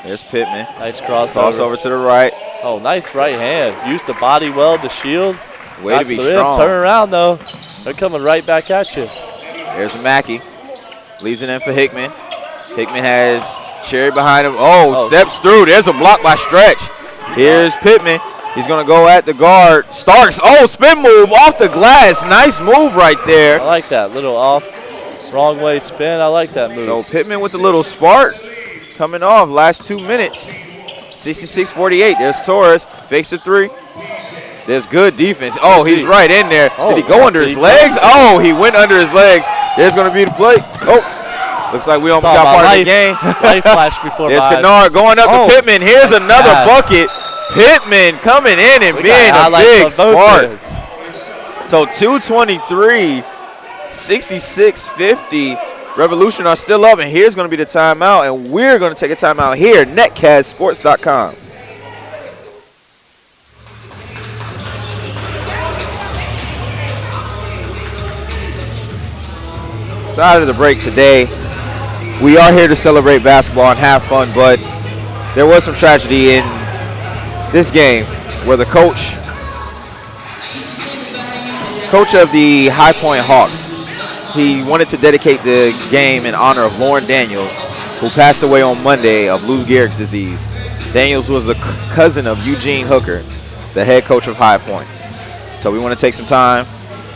Speaker 1: There's Pittman.
Speaker 3: Nice crossover.
Speaker 1: Crossover to the right.
Speaker 3: Oh, nice right hand. Used the body well to shield.
Speaker 1: Way
Speaker 3: Got
Speaker 1: to be
Speaker 3: the rim.
Speaker 1: strong.
Speaker 3: Turn around, though. They're coming right back at you.
Speaker 1: There's Mackey. Leaves it in for Hickman. Hickman has Cherry behind him. Oh, steps through. There's a block by Stretch. Here's Pittman. He's going to go at the guard. Starks. Oh, spin move off the glass. Nice move right there.
Speaker 3: I like that. Little off, wrong way spin. I like that move.
Speaker 1: So Pittman with a little spark coming off last 2 minutes. 66-48. There's Torres. Fakes the three. There's good defense. Oh, he's right in there. Did he go under his legs? Oh, he went under his legs. There's going to be the play. Oh, looks like we almost got part of the game.
Speaker 3: Life flash before
Speaker 1: There's Kennard going up to Pittman. Here's another bucket. Pittman coming in and being a big spark. So 2:23, 66-50. Revolution are still up, and here's going to be the timeout, and we're going to take a timeout here, netcastsports.com. So out of the break today, we are here to celebrate basketball and have fun, but there was some tragedy in this game where the coach of the High Point Hawks, he wanted to dedicate the game in honor of Lauren Daniels, who passed away on Monday of Lou Gehrig's disease. Daniels was a cousin of Eugene Hooker, the head coach of High Point. So we want to take some time,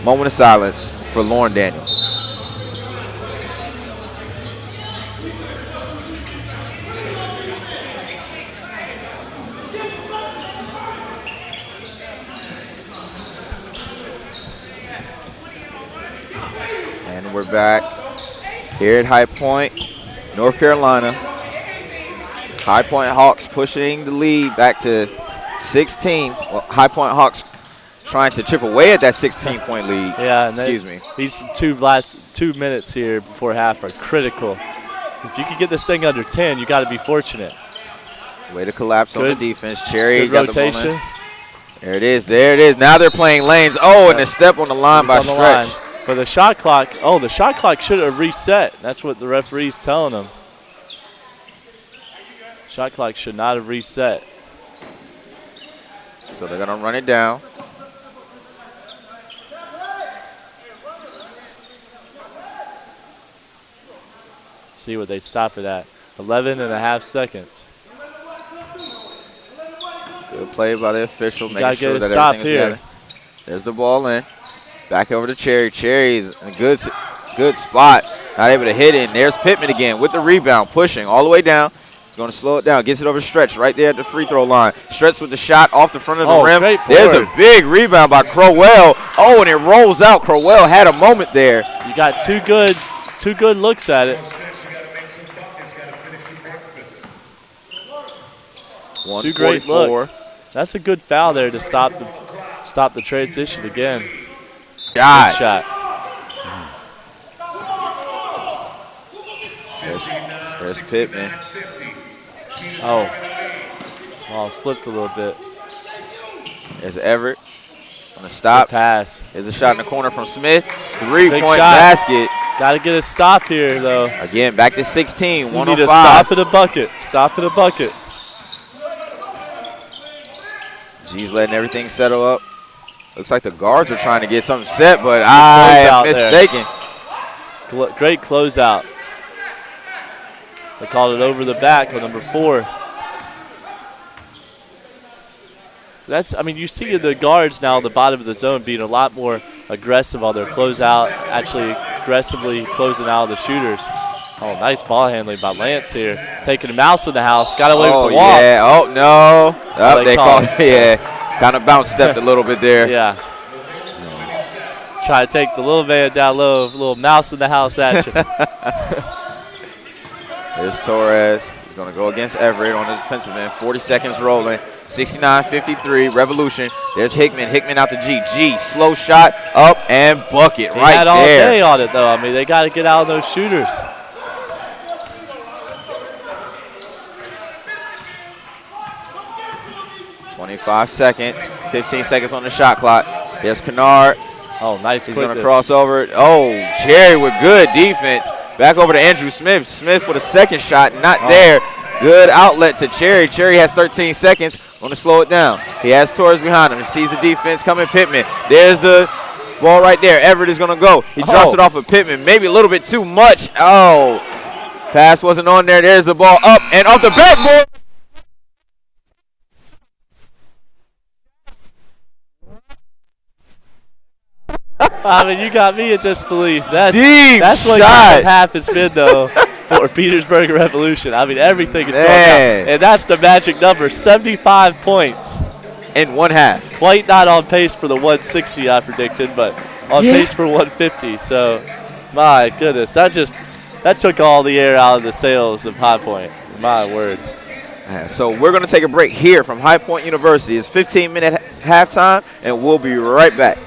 Speaker 1: moment of silence for Lauren Daniels. And we're back here at High Point, North Carolina. High Point Hawks pushing the lead back to 16. Well, High Point Hawks trying to chip away at that 16-point lead.
Speaker 3: Yeah, and
Speaker 1: excuse me.
Speaker 3: These last 2 minutes here before half are critical. If you could get this thing under 10, you got to be fortunate.
Speaker 1: Way to collapse on the defense. Cherry
Speaker 3: good
Speaker 1: got
Speaker 3: rotation.
Speaker 1: the moment. There it is. There it is. Now they're playing lanes. Oh, and a step on the line by Stretch.
Speaker 3: But the shot clock, the shot clock should have reset. That's what the referee's telling them. Shot clock should not have reset.
Speaker 1: So they're going to run it down.
Speaker 3: See what they stop it at. 11 and a half seconds.
Speaker 1: Good play by the official, making
Speaker 3: Gotta
Speaker 1: sure
Speaker 3: get a
Speaker 1: that
Speaker 3: stop
Speaker 1: everything is
Speaker 3: here.
Speaker 1: together. There's the ball in. Back over to Cherry. Cherry's in a good spot. Not able to hit it. And there's Pittman again with the rebound, pushing all the way down. He's going to slow it down. Gets it over Stretch right there at the free throw line. Stretch with the shot off the front of the rim. There's a big rebound by Crowell. Oh, and it rolls out. Crowell had a moment there.
Speaker 3: You got two good looks at it. Two great looks. That's a good foul there to stop the transition again.
Speaker 1: God.
Speaker 3: Good shot.
Speaker 1: There's Pittman.
Speaker 3: Oh, slipped a little bit.
Speaker 1: There's Everett on the stop.
Speaker 3: Good pass.
Speaker 1: There's a shot in the corner from Smith. Three-point
Speaker 3: shot.
Speaker 1: basket.
Speaker 3: Got to get a stop here, though.
Speaker 1: Again, back to 16, 105.
Speaker 3: You need a stop at a bucket. Stop at a bucket.
Speaker 1: G's letting everything settle up. Looks like the guards are trying to get something set, but I am mistaken.
Speaker 3: Great closeout. They called it over the back on number 4. You see the guards now at the bottom of the zone being a lot more aggressive on their closeout, actually aggressively closing out the shooters. Oh, nice ball handling by Lance here. Taking a mouse in the house. Got away with the walk.
Speaker 1: Yeah. Oh, no. Oh, they called it. Yeah. Kind of bounce stepped a little bit there.
Speaker 3: Yeah. Try to take the little man down low. Little mouse in the house action.
Speaker 1: There's Torres. He's going to go against Everett on the defensive end. 40 seconds rolling. 69-53. Revolution. There's Hickman. Hickman out to G. G. Slow shot. Up and bucket right there.
Speaker 3: He had all day on it, though. They got to get out of those shooters.
Speaker 1: 25 seconds. 15 seconds on the shot clock. There's Kennard.
Speaker 3: Oh, nice.
Speaker 1: He's going to cross over. Oh, Cherry with good defense. Back over to Andrew Smith. Smith with a second shot. Not there. Good outlet to Cherry. Cherry has 13 seconds. Going to slow it down. He has Torres behind him. He sees the defense coming. Pittman. There's the ball right there. Everett is going to go. He drops it off of Pittman. Maybe a little bit too much. Oh, pass wasn't on there. There's the ball up and off the backboard.
Speaker 3: I mean, you got me in disbelief.
Speaker 1: That's
Speaker 3: what
Speaker 1: shot.
Speaker 3: half has been, though, for Petersburg Revolution. I mean, everything is going down. And that's the magic number, 75 points.
Speaker 1: In one half.
Speaker 3: Quite not on pace for the 160 I predicted, but on pace for 150. So, my goodness, that took all the air out of the sails of High Point. My word.
Speaker 1: So we're going to take a break here from High Point University. It's 15-minute halftime, and we'll be right back.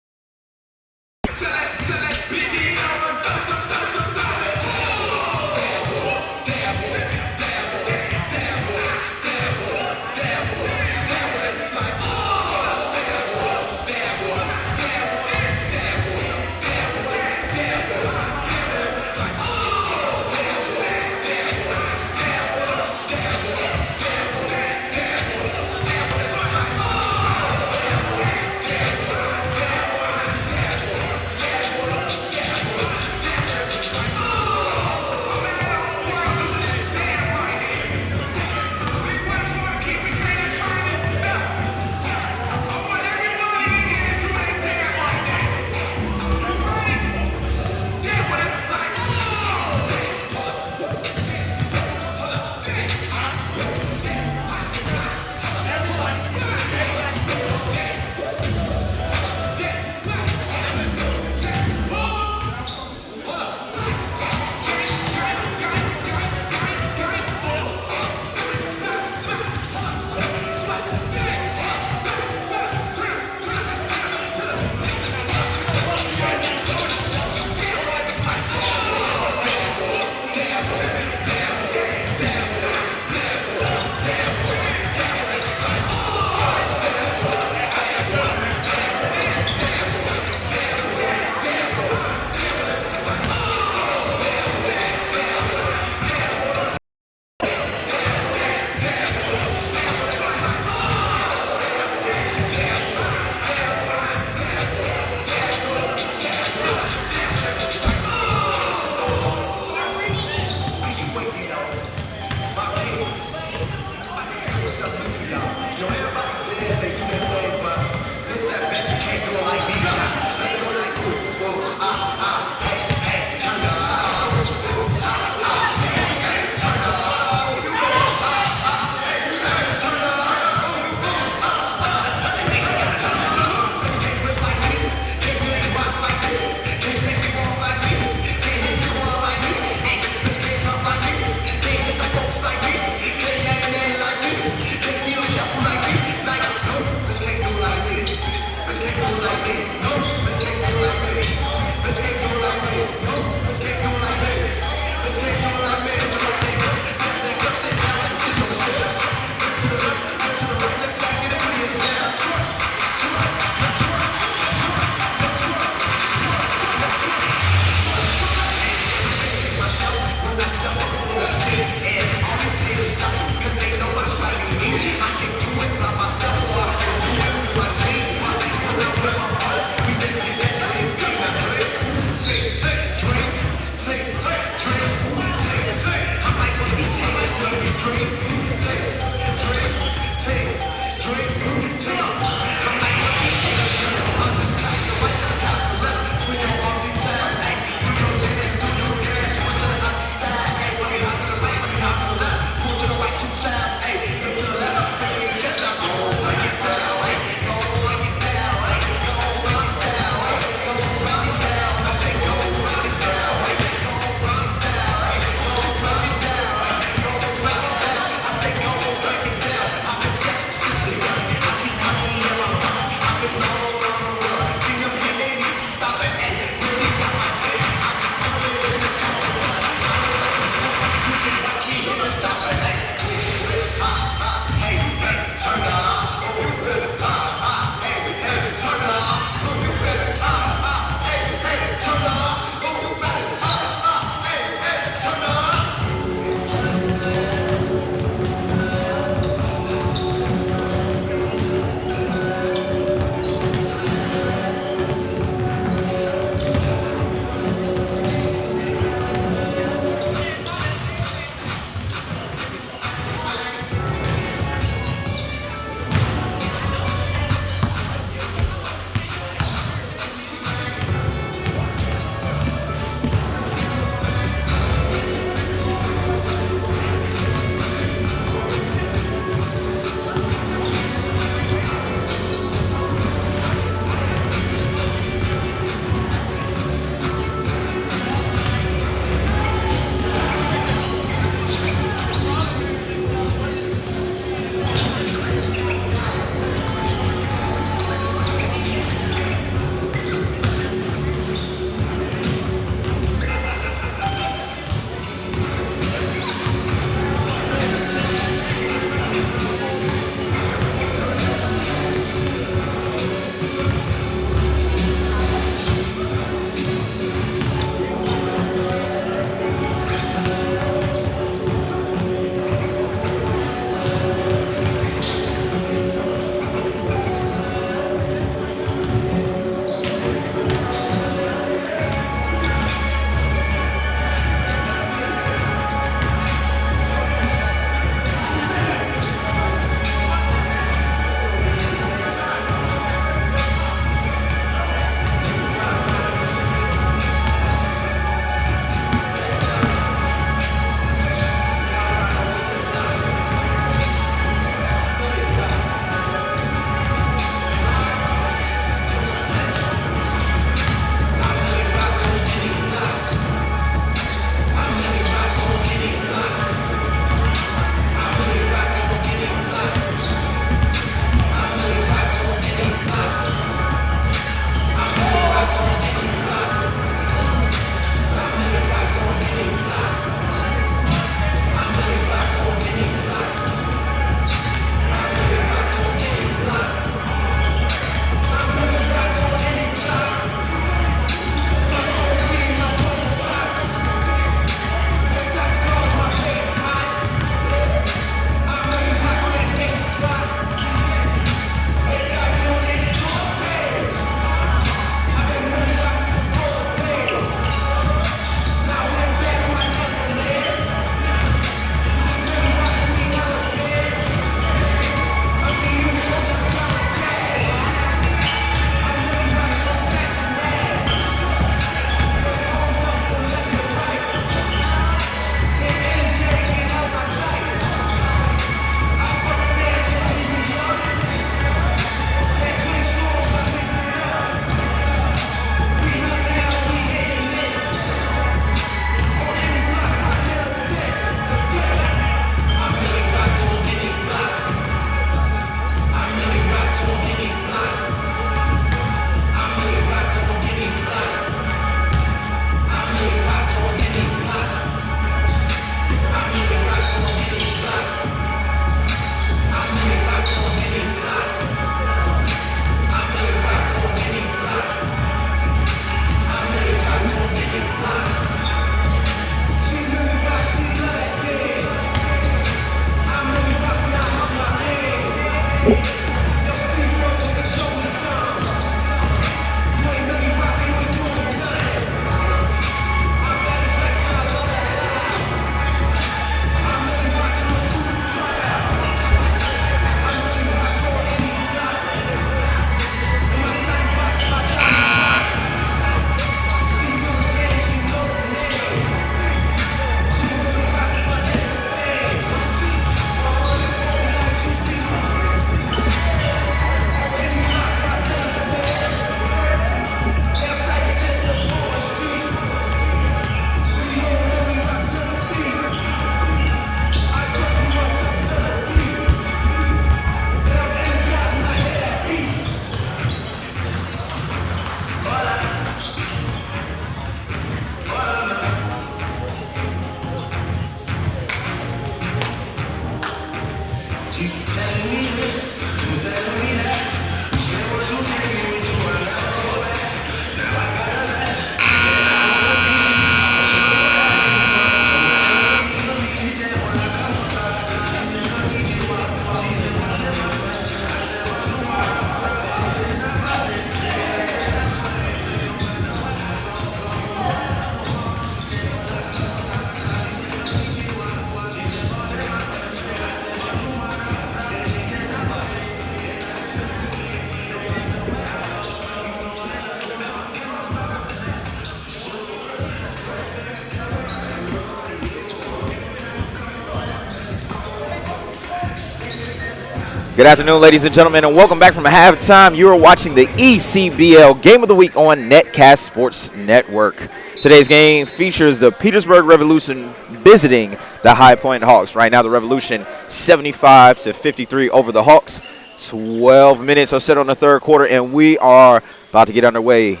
Speaker 1: Good afternoon, ladies and gentlemen, and welcome back from halftime. You are watching the ECBL Game of the Week on Netcast Sports Network. Today's game features the Petersburg Revolution visiting the High Point Hawks. Right now, the Revolution 75-53 over the Hawks. 12 minutes are set on the third quarter, and we are about to get underway.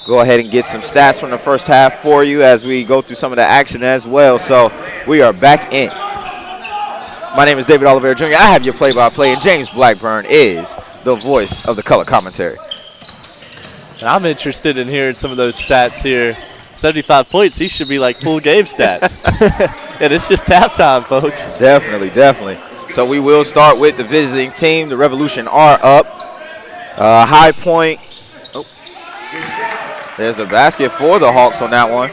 Speaker 1: Go ahead and get some stats from the first half for you as we go through some of the action as well. So we are back in. My name is David Oliveira Jr. I have your play-by-play, and James Blackburn is the voice of the color commentary.
Speaker 3: And I'm interested in hearing some of those stats here. 75 points, these should be like full game stats. And it's just halftime, folks.
Speaker 1: Definitely, definitely. So we will start with the visiting team. The Revolution are up. High Point. Oh. There's a basket for the Hawks on that one.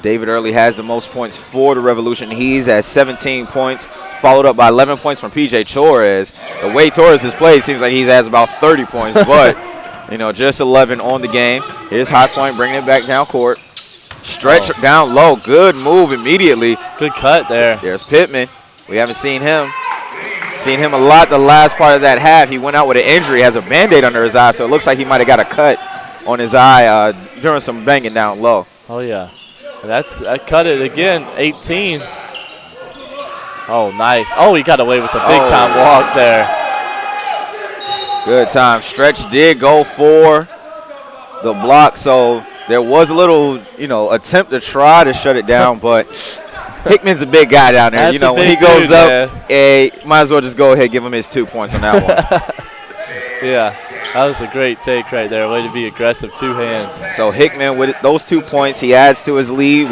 Speaker 1: David Early has the most points for the Revolution. He's at 17 points, followed up by 11 points from P.J. Torres. The way Torres has played, seems like he has about 30 points, but, just 11 on the game. Here's High Point bringing it back down court. Stretch down low. Good move immediately.
Speaker 3: Good cut there.
Speaker 1: There's Pittman. We haven't seen him. Seen him a lot the last part of that half. He went out with an injury, has a Band-Aid under his eye, so it looks like he might have got a cut on his eye during some banging down low.
Speaker 3: Oh, yeah. That cut it again, 18. Oh, nice. Oh, he got away with a big-time walk there.
Speaker 1: Good time. Stretch did go for the block, so there was a little, attempt to try to shut it down, but Hickman's a big guy down there.
Speaker 3: That's
Speaker 1: when he goes up, might as well just go ahead and give him his 2 points on that one.
Speaker 3: Yeah, that was a great take right there. Way to be aggressive, two hands.
Speaker 1: So Hickman with those 2 points, he adds to his lead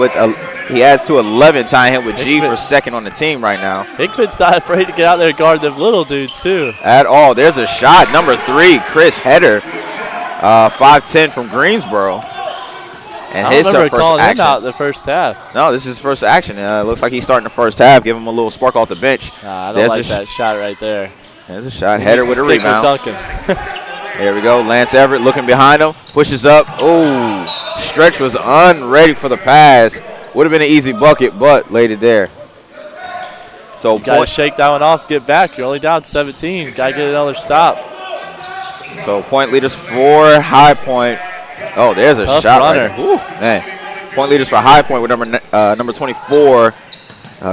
Speaker 1: he adds to 11, tying him with G for second on the team right now.
Speaker 3: Hickman's not afraid to get out there and guard them little dudes too.
Speaker 1: At all. There's a shot, number 3, Chris Header, 5'10" from Greensboro. And
Speaker 3: I remember calling him out the first half.
Speaker 1: No, this is his first action. Looks like he's starting the first half. Give him a little spark off the bench.
Speaker 3: I don't like that shot right there.
Speaker 1: There's a shot. Header with a rebound.
Speaker 3: Duncan.
Speaker 1: There we go. Lance Everett looking behind him. Pushes up. Oh, Stretch was unready for the pass. Would have been an easy bucket, but laid it there. So
Speaker 3: got to shake that one off, get back. You're only down 17. Got to get another stop.
Speaker 1: So point leaders for High Point. Oh, there's a
Speaker 3: tough
Speaker 1: shot
Speaker 3: runner.
Speaker 1: right there. Ooh, man. Point leaders for High Point with number 24,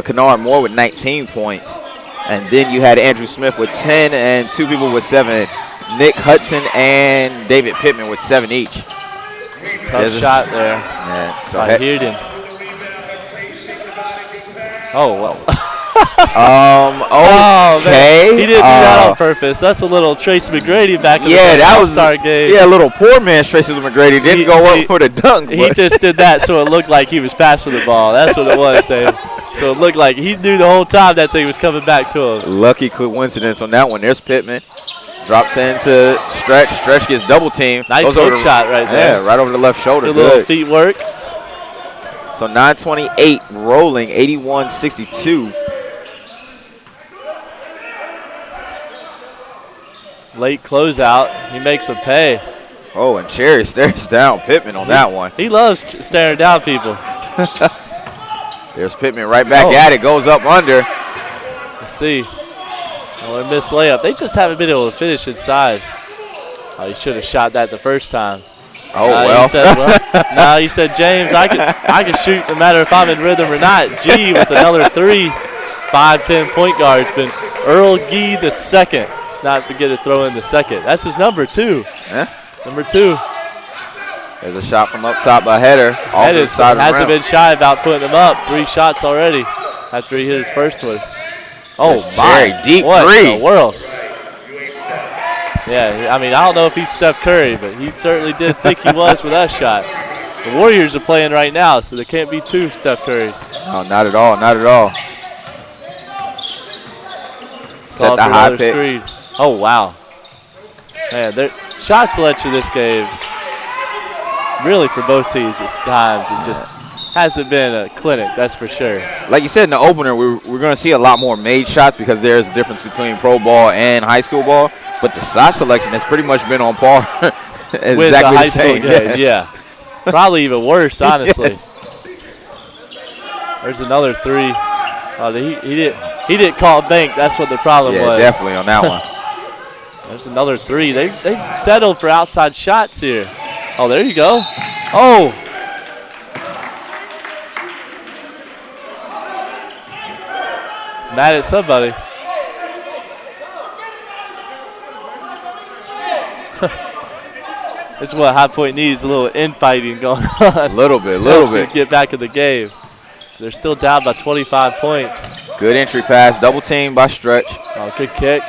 Speaker 1: Kennard Moore with 19 points. And then you had Andrew Smith with 10 and 2 people with 7. Nick Hudson and David Pittman with 7 each.
Speaker 3: Tough shot there.
Speaker 1: Yeah, so
Speaker 3: I heard him. Oh, well.
Speaker 1: Okay.
Speaker 3: Man. He didn't do that on purpose. That's a little Tracy McGrady back in the
Speaker 1: that was
Speaker 3: All-Star game.
Speaker 1: Yeah, a little poor man's Tracy McGrady. Didn't go up for the dunk.
Speaker 3: He just did that so it looked like he was passing the ball. That's what it was, Dave. So it looked like he knew the whole time that thing was coming back to him.
Speaker 1: Lucky coincidence on that one. There's Pittman. Drops into Stretch. Stretch gets double teamed.
Speaker 3: Nice hook shot right there.
Speaker 1: Yeah, right over the left shoulder.
Speaker 3: Good little feet work.
Speaker 1: So 9:28 rolling, 81-62.
Speaker 3: Late closeout. He makes a pay.
Speaker 1: Oh, and Cherry stares down Pittman on that one.
Speaker 3: He loves staring down people.
Speaker 1: There's Pittman right back at it. Goes up under.
Speaker 3: Let's see. Another missed layup. They just haven't been able to finish inside. Oh, he should have shot that the first time.
Speaker 1: Oh, well.
Speaker 3: He said, James, I can shoot no matter if I'm in rhythm or not. G with another 3. 5'10" point guard. It's been Earl Gee the second. Let's not forget to throw in the second. That's his number 2.
Speaker 1: Yeah.
Speaker 3: Number 2.
Speaker 1: There's a shot from up top by Header.
Speaker 3: Hasn't been shy about putting them up. 3 shots already. after he hit his first one. Oh,
Speaker 1: There's
Speaker 3: my.
Speaker 1: Cherry, deep
Speaker 3: what
Speaker 1: three.
Speaker 3: in the world? Yeah, I mean, I don't know if he's Steph Curry, but he certainly did think he was with that shot. The Warriors are playing right now, so there can't be two Steph Currys.
Speaker 1: No, not at all. Not at all. Set the high pick.
Speaker 3: Screen. Oh, wow. Man, their shot selection this game, really for both teams at times, it just hasn't been a clinic, that's for sure.
Speaker 1: Like you said in the opener, we're going to see a lot more made shots because there's a difference between pro ball and high school ball. But the shot selection has pretty much been on par. Exactly
Speaker 3: with the high
Speaker 1: the same.
Speaker 3: school game, yeah. Probably even worse, honestly.
Speaker 1: Yes.
Speaker 3: There's another three. Oh, he didn't call bank. That's what the problem was.
Speaker 1: Yeah, definitely on that one.
Speaker 3: There's another three. They settled for outside shots here. Oh, there you go. Oh. He's mad at somebody. This is what High Point needs, a little infighting going on.
Speaker 1: A little bit.
Speaker 3: To get back in the game. They're still down by 25 points.
Speaker 1: Good entry pass, double team by Stretch.
Speaker 3: Oh, good kick.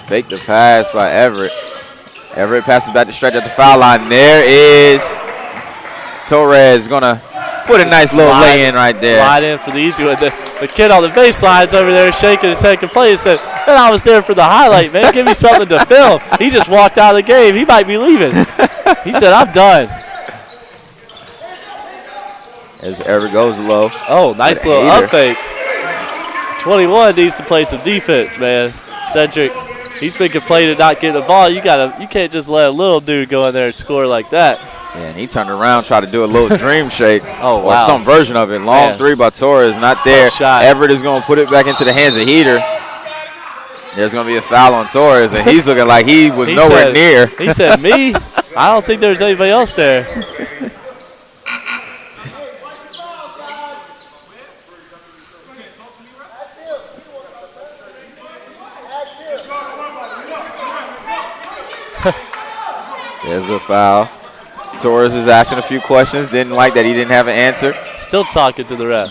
Speaker 1: Fake the pass by Everett. Everett passes back to Stretch at the foul line. There is Torres going to put a nice little lay in right there.
Speaker 3: Slide in for the easy one. The kid on the baseline's over there shaking his head complaining. Said, man, I was there for the highlight, man. Give me something to film. He just walked out of the game. He might be leaving. He said, I'm done.
Speaker 1: As Everett goes low.
Speaker 3: Oh, nice little up fake. 21 needs to play some defense, man. Cedric, he's been complaining not getting the ball. You can't just let a little dude go in there and score like that.
Speaker 1: Yeah, and he turned around, tried to do a little dream shake.
Speaker 3: Oh, wow.
Speaker 1: Or some version of it. Long three by Torres, not there.
Speaker 3: Shot.
Speaker 1: Everett is going to put it back into the hands of Heater. There's going to be a foul on Torres, and he's looking like he was nowhere near.
Speaker 3: He said, me? I don't think there's anybody else there.
Speaker 1: There's a foul. Torres is asking a few questions. Didn't like that he didn't have an answer.
Speaker 3: Still talking to the ref.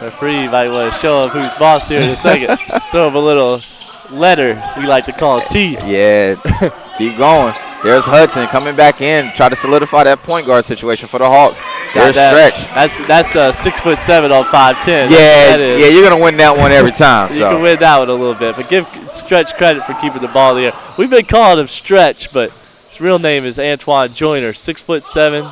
Speaker 3: Referee might want to show him who's boss here in a second. Throw him a little letter we like to call T.
Speaker 1: Yeah, keep going. There's Hudson coming back in, try to solidify that point guard situation for the Hawks. There's Stretch.
Speaker 3: That's 6'7" on 5'10".
Speaker 1: Yeah, you're gonna win that one every time.
Speaker 3: You can win that one a little bit, but give Stretch credit for keeping the ball in the air. We've been calling him Stretch, but his real name is Antoine Joyner, 6'7",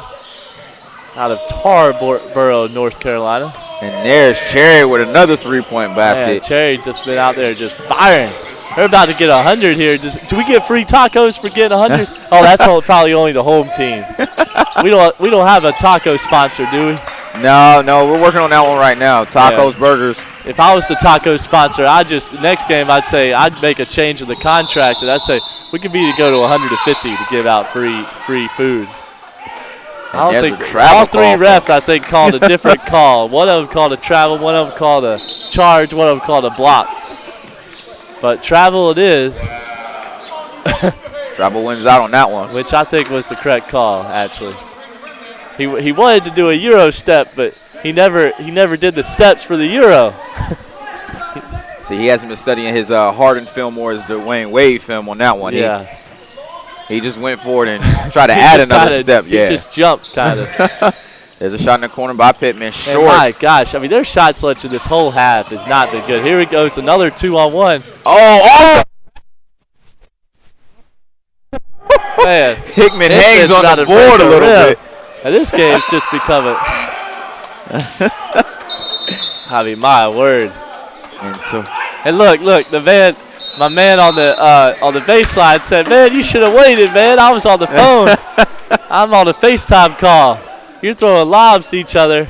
Speaker 3: out of Tarboro, North Carolina.
Speaker 1: And there's Cherry with another three-point basket.
Speaker 3: Man, Cherry just been out there just firing. They're about to get 100 here. Do we get free tacos for getting 100? Oh, that's probably only the home team. We don't have a taco sponsor, do we?
Speaker 1: No, we're working on that one right now. Tacos, burgers.
Speaker 3: If I was the taco sponsor, next game I'd say I'd make a change in the contract, and I'd say we could be to go to 150 to give out free food. I don't think all three refs, I think, called a different call. One of them called a travel, one of them called a charge, one of them called a block. But travel it is.
Speaker 1: Travel wins out on that one.
Speaker 3: Which I think was the correct call, actually. He wanted to do a Euro step, but he never did the steps for the Euro.
Speaker 1: See, he hasn't been studying his Harden film or his Dwayne Wade film on that one.
Speaker 3: Yeah.
Speaker 1: He just went forward and tried to add another step.
Speaker 3: He just jumped, kind of.
Speaker 1: There's a shot in the corner by Pittman. Short.
Speaker 3: And my gosh, I mean, their shot selection this whole half has not been good. Here it goes, another 2-on-1.
Speaker 1: Oh!
Speaker 3: Man,
Speaker 1: Hickman hangs on the board a little bit.
Speaker 3: And this game's just becoming. I mean, my word. And look, my man on the baseline said, "Man, you should have waited, man. I was on the phone. I'm on a FaceTime call. You're throwing lobs to each other."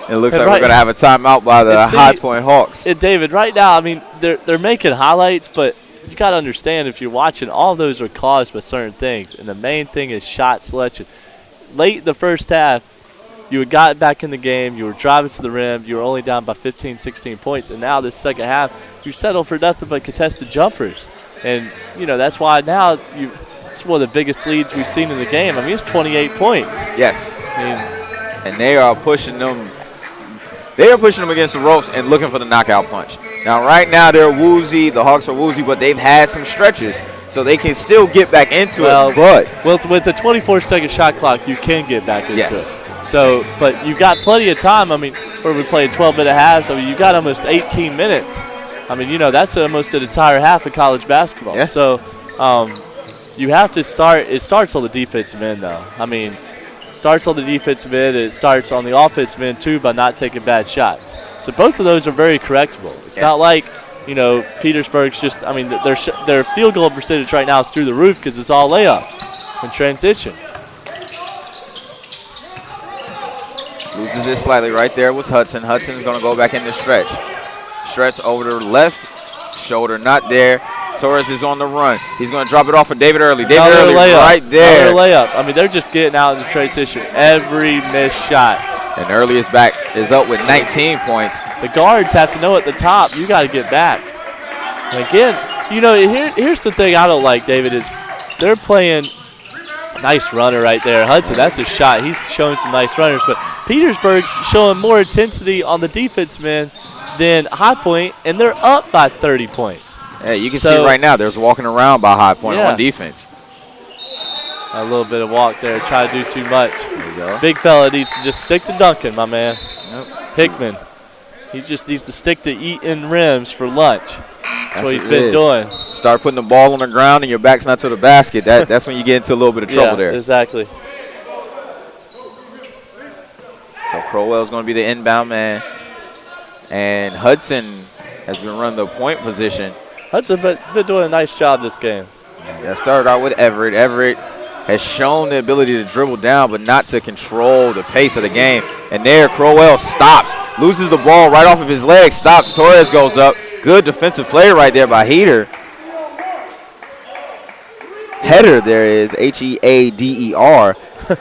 Speaker 1: It looks like we're gonna have a timeout by the High Point Hawks.
Speaker 3: And David, right now, I mean, they're making highlights, but you got to understand, if you're watching, all those are caused by certain things, and the main thing is shot selection. Late in the first half, you had gotten back in the game, you were driving to the rim, you were only down by 15, 16 points, and now this second half, you settle for nothing but contested jumpers. And, that's why now it's one of the biggest leads we've seen in the game. I mean, it's 28 points.
Speaker 1: Yes.
Speaker 3: I mean,
Speaker 1: and they are pushing them. They are pushing them against the ropes and looking for the knockout punch. Now, right now, they're woozy. The Hawks are woozy, but they've had some stretches, so they can still get back into it. But
Speaker 3: with the 24-second shot clock, you can get back into
Speaker 1: yes.
Speaker 3: it. So, but you've got plenty of time. I mean, where we played 12-minute halves, I mean, you've got almost 18 minutes. I mean, that's almost an entire half of college basketball.
Speaker 1: Yeah.
Speaker 3: So, you have to start. It starts on the defensive end, though. I mean, it starts on the defensive end. It starts on the offensive end, too, by not taking bad shots. So both of those are very correctable. It's not like, Petersburg's just, I mean, their field goal percentage right now is through the roof because it's all layups in transition.
Speaker 1: Loses it slightly. Right there was Hudson. Hudson's going to go back in the stretch. Stretch over to the left shoulder, not there. Torres is on the run. He's going to drop it off for David Early. David Early right there.
Speaker 3: Another layup. I mean, they're just getting out in the transition every missed shot.
Speaker 1: And Early is up with 19 points.
Speaker 3: The guards have to know at the top, you got to get back. And again, here's the thing I don't like, David, is they're playing nice runner right there. Hudson, that's his shot. He's showing some nice runners. But Petersburg's showing more intensity on the defensive end than High Point, and they're up by 30 points.
Speaker 1: Hey, you can see right now there's walking around by High Point on defense.
Speaker 3: A little bit of walk there, try to do too much.
Speaker 1: There you go.
Speaker 3: Big fella needs to just stick to dunking, my man.
Speaker 1: Yep.
Speaker 3: Hickman. He just needs to stick to eating rims for lunch. That's what he's been doing.
Speaker 1: Start putting the ball on the ground and your back's not to the basket. That's when you get into a little bit of trouble there.
Speaker 3: Exactly.
Speaker 1: So Crowell's going to be the inbound man. And Hudson has been running the point position.
Speaker 3: Hudson been doing a nice job this game.
Speaker 1: That started out with Everett. Everett has shown the ability to dribble down but not to control the pace of the game. And there Crowell stops, loses the ball right off of his leg, stops. Torres goes up. Good defensive play right there by Heater. Header there is, Header.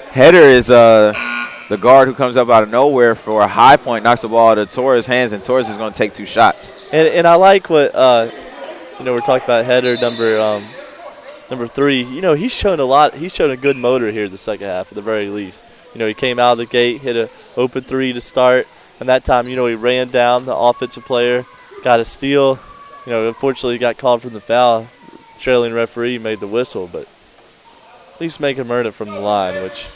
Speaker 1: Header is the guard who comes up out of nowhere for a High Point, knocks the ball out of Torres' hands, and Torres is going to take 2 shots.
Speaker 3: And I like what, we're talking about Header, number 3. He's shown a lot. He's shown a good motor here the second half at the very least. He came out of the gate, hit an open 3 to start, and that time, he ran down the offensive player, got a steal. Unfortunately, he got called from the foul. Trailing referee made the whistle, but at least make him earn it from the line, which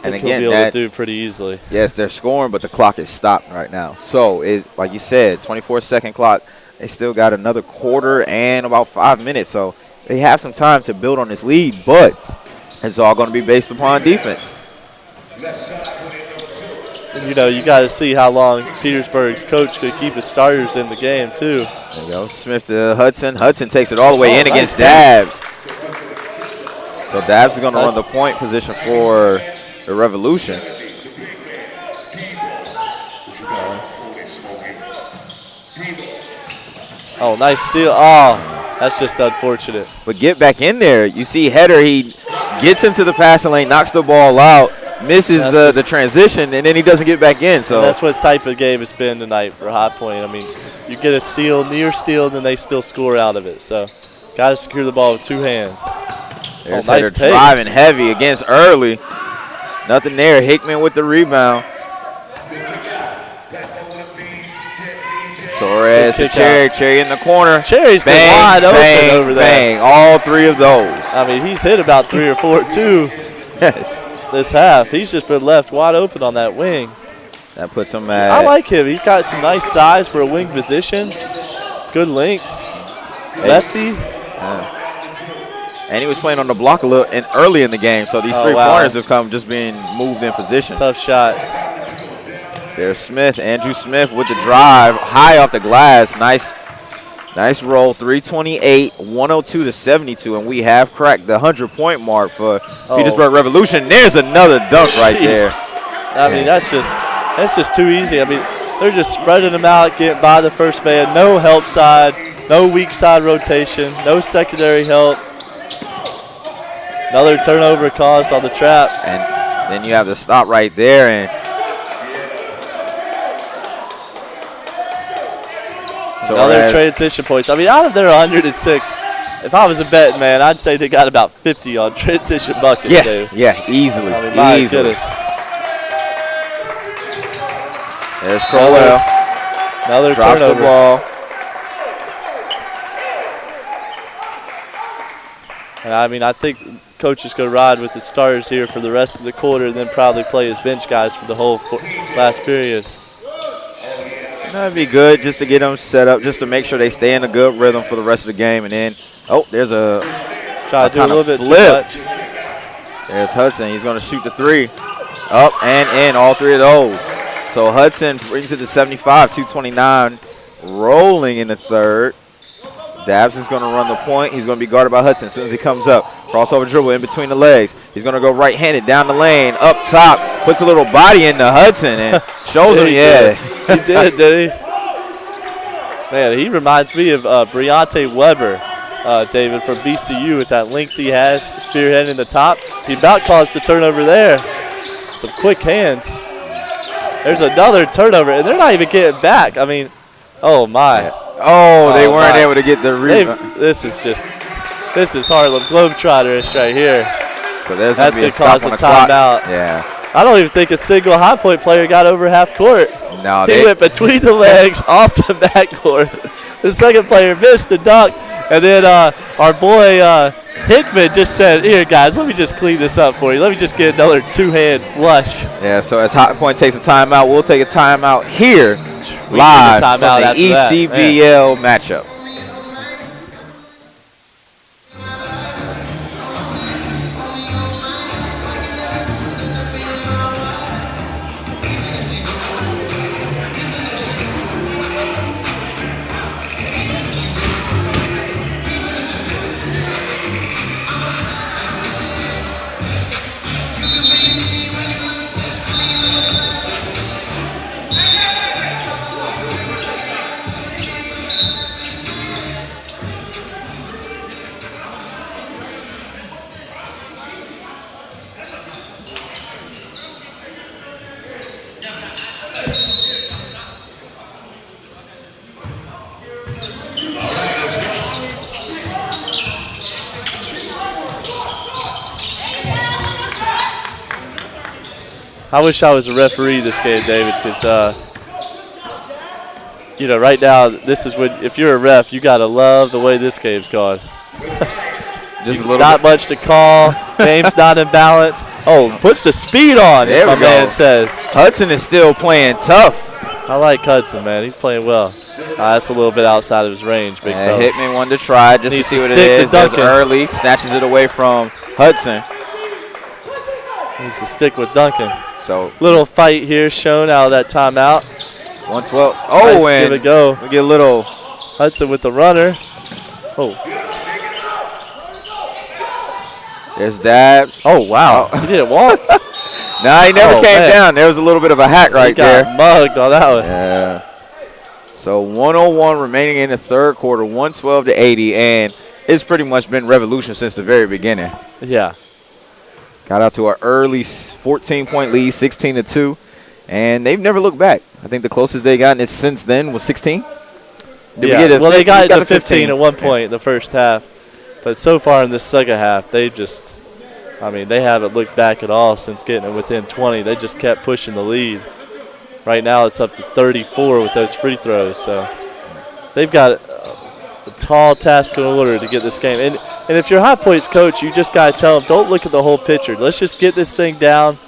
Speaker 1: and
Speaker 3: he'll be able to do pretty easily.
Speaker 1: Yes, they're scoring, but the clock is stopped right now. So, like you said, 24-second clock. They still got another quarter and about 5 minutes, so they have some time to build on this lead, but it's all going to be based upon defense.
Speaker 3: You got to see how long Petersburg's coach could keep his starters in the game, too.
Speaker 1: There you go. Smith to Hudson. Hudson takes it all the way in against Dabbs. So Dabbs is going to run the point position for the Revolution.
Speaker 3: Oh, nice steal. Oh, that's just unfortunate.
Speaker 1: But get back in there. You see Header, he gets into the passing lane, knocks the ball out, misses the transition, and then he doesn't get back in. So
Speaker 3: that's what type of game it's been tonight for High Point. I mean, you get a steal, near steal, and then they still score out of it. So got to secure the ball with 2 hands.
Speaker 1: There's Header driving heavy against Early. Nothing there. Hickman with the rebound. Torres to Cherry. Cherry in the corner.
Speaker 3: Cherry's been wide open over there.
Speaker 1: Bang, all 3 of those.
Speaker 3: I mean, he's hit about 3 or 4, too.
Speaker 1: Yes.
Speaker 3: This half. He's just been left wide open on that wing.
Speaker 1: That puts him at.
Speaker 3: I like him. He's got some nice size for a wing position. Good length. Lefty.
Speaker 1: And he was playing on the block a little early in the game, so these 3 corners have come just being moved in position.
Speaker 3: Tough shot.
Speaker 1: There's Smith, Andrew Smith with the drive, high off the glass. Nice roll, 328, 102 to 72, and we have cracked the 100-point mark for Petersburg Revolution. There's another dunk right there.
Speaker 3: I mean, that's just too easy. I mean, they're just spreading them out, getting by the first man. No help side, no weak side rotation, no secondary help. Another turnover caused on the trap.
Speaker 1: And then you have the stop right there, and
Speaker 3: so another transition points. I mean, out of their 106, if I was a betting man, I'd say they got about 50 on transition buckets.
Speaker 1: Yeah,
Speaker 3: Dude.
Speaker 1: yeah, easily.
Speaker 3: I mean, my
Speaker 1: easily.
Speaker 3: goodness.
Speaker 1: There's Crowell.
Speaker 3: Another
Speaker 1: Drops
Speaker 3: turnover.
Speaker 1: the ball.
Speaker 3: And I mean, I think coach is going to ride with the starters here for the rest of the quarter and then probably play his bench guys for the whole last period.
Speaker 1: That'd be good just to get them set up, just to make sure they stay in a good rhythm for the rest of the game. And then, there's a
Speaker 3: try to do a little bit
Speaker 1: flip.
Speaker 3: too much.
Speaker 1: There's Hudson. He's going to shoot the three. Up and in, all three of those. So Hudson brings it to 75, 2:29, rolling in the third. Dabbs is going to run the point. He's going to be guarded by Hudson as soon as he comes up. Crossover dribble in between the legs. He's going to go right-handed down the lane, up top, puts a little body into Hudson and shows him,
Speaker 3: He did, did he? Man, he reminds me of Briante Weber, David, from VCU with that length he has, spearheading the top. He about caused a turnover there. Some quick hands. There's another turnover, and they're not even getting back. I mean, oh, my.
Speaker 1: They weren't able to get the rebound.
Speaker 3: This is Harlem Globetrotters right here.
Speaker 1: So there's
Speaker 3: That's
Speaker 1: going
Speaker 3: going
Speaker 1: to
Speaker 3: to cause a timeout.
Speaker 1: Yeah.
Speaker 3: I don't even think a single high point player got over half court.
Speaker 1: No,
Speaker 3: He went between the legs off the backcourt. The second player missed the dunk. And then our boy Hickman just said, here, guys, let me just clean this up for you. Let me just get another two-hand flush.
Speaker 1: Yeah, so as High Point takes a timeout, we'll take a timeout here
Speaker 3: We
Speaker 1: live
Speaker 3: need a
Speaker 1: from
Speaker 3: timeout
Speaker 1: the
Speaker 3: after that.
Speaker 1: ECBL matchup.
Speaker 3: I wish I was a referee this game, David, because, right now, this is when, if you're a ref, you got to love the way this game's gone.
Speaker 1: Just a little
Speaker 3: Not
Speaker 1: bit.
Speaker 3: much to call. Game's not in balance. Oh, puts the speed on, as
Speaker 1: There
Speaker 3: my
Speaker 1: we go.
Speaker 3: man says.
Speaker 1: Hudson is still playing tough.
Speaker 3: I like Hudson, man. He's playing well. That's a little bit outside of his range, big fella.
Speaker 1: Hickman wanted to try just
Speaker 3: Needs
Speaker 1: to
Speaker 3: to
Speaker 1: see what
Speaker 3: stick
Speaker 1: it
Speaker 3: to
Speaker 1: is. There's
Speaker 3: Duncan.
Speaker 1: early, snatches it away from Hudson.
Speaker 3: Needs to stick with Duncan.
Speaker 1: So
Speaker 3: Little fight here shown out of that timeout.
Speaker 1: 112.
Speaker 3: Nice,
Speaker 1: And
Speaker 3: give it go.
Speaker 1: we get a little.
Speaker 3: Hudson with the runner. Oh,
Speaker 1: There's Dabbs.
Speaker 3: oh wow. He didn't walk.
Speaker 1: Nah, he never
Speaker 3: Oh,
Speaker 1: came
Speaker 3: man.
Speaker 1: down. There was a little bit of a hack
Speaker 3: He
Speaker 1: right
Speaker 3: got
Speaker 1: there.
Speaker 3: mugged on that one.
Speaker 1: Yeah. So 101 remaining in the third quarter, 112 to 80, and it's pretty much been Revolution since the very beginning.
Speaker 3: Yeah.
Speaker 1: Got out to an early 14-point lead, 16 to 2, and they've never looked back. I think the closest they gotten is since then was 16. Did we
Speaker 3: Yeah.
Speaker 1: get a
Speaker 3: Well, they
Speaker 1: 50?
Speaker 3: got
Speaker 1: We
Speaker 3: it to
Speaker 1: a
Speaker 3: 15 at one point in the first half. But so far in this second half, they haven't looked back at all since getting it within 20. They just kept pushing the lead. Right now it's up to 34 with those free throws. So they've got a tall task in order to get this game. And if you're High Point's coach, you just got to tell them, don't look at the whole picture. Let's just get this thing down.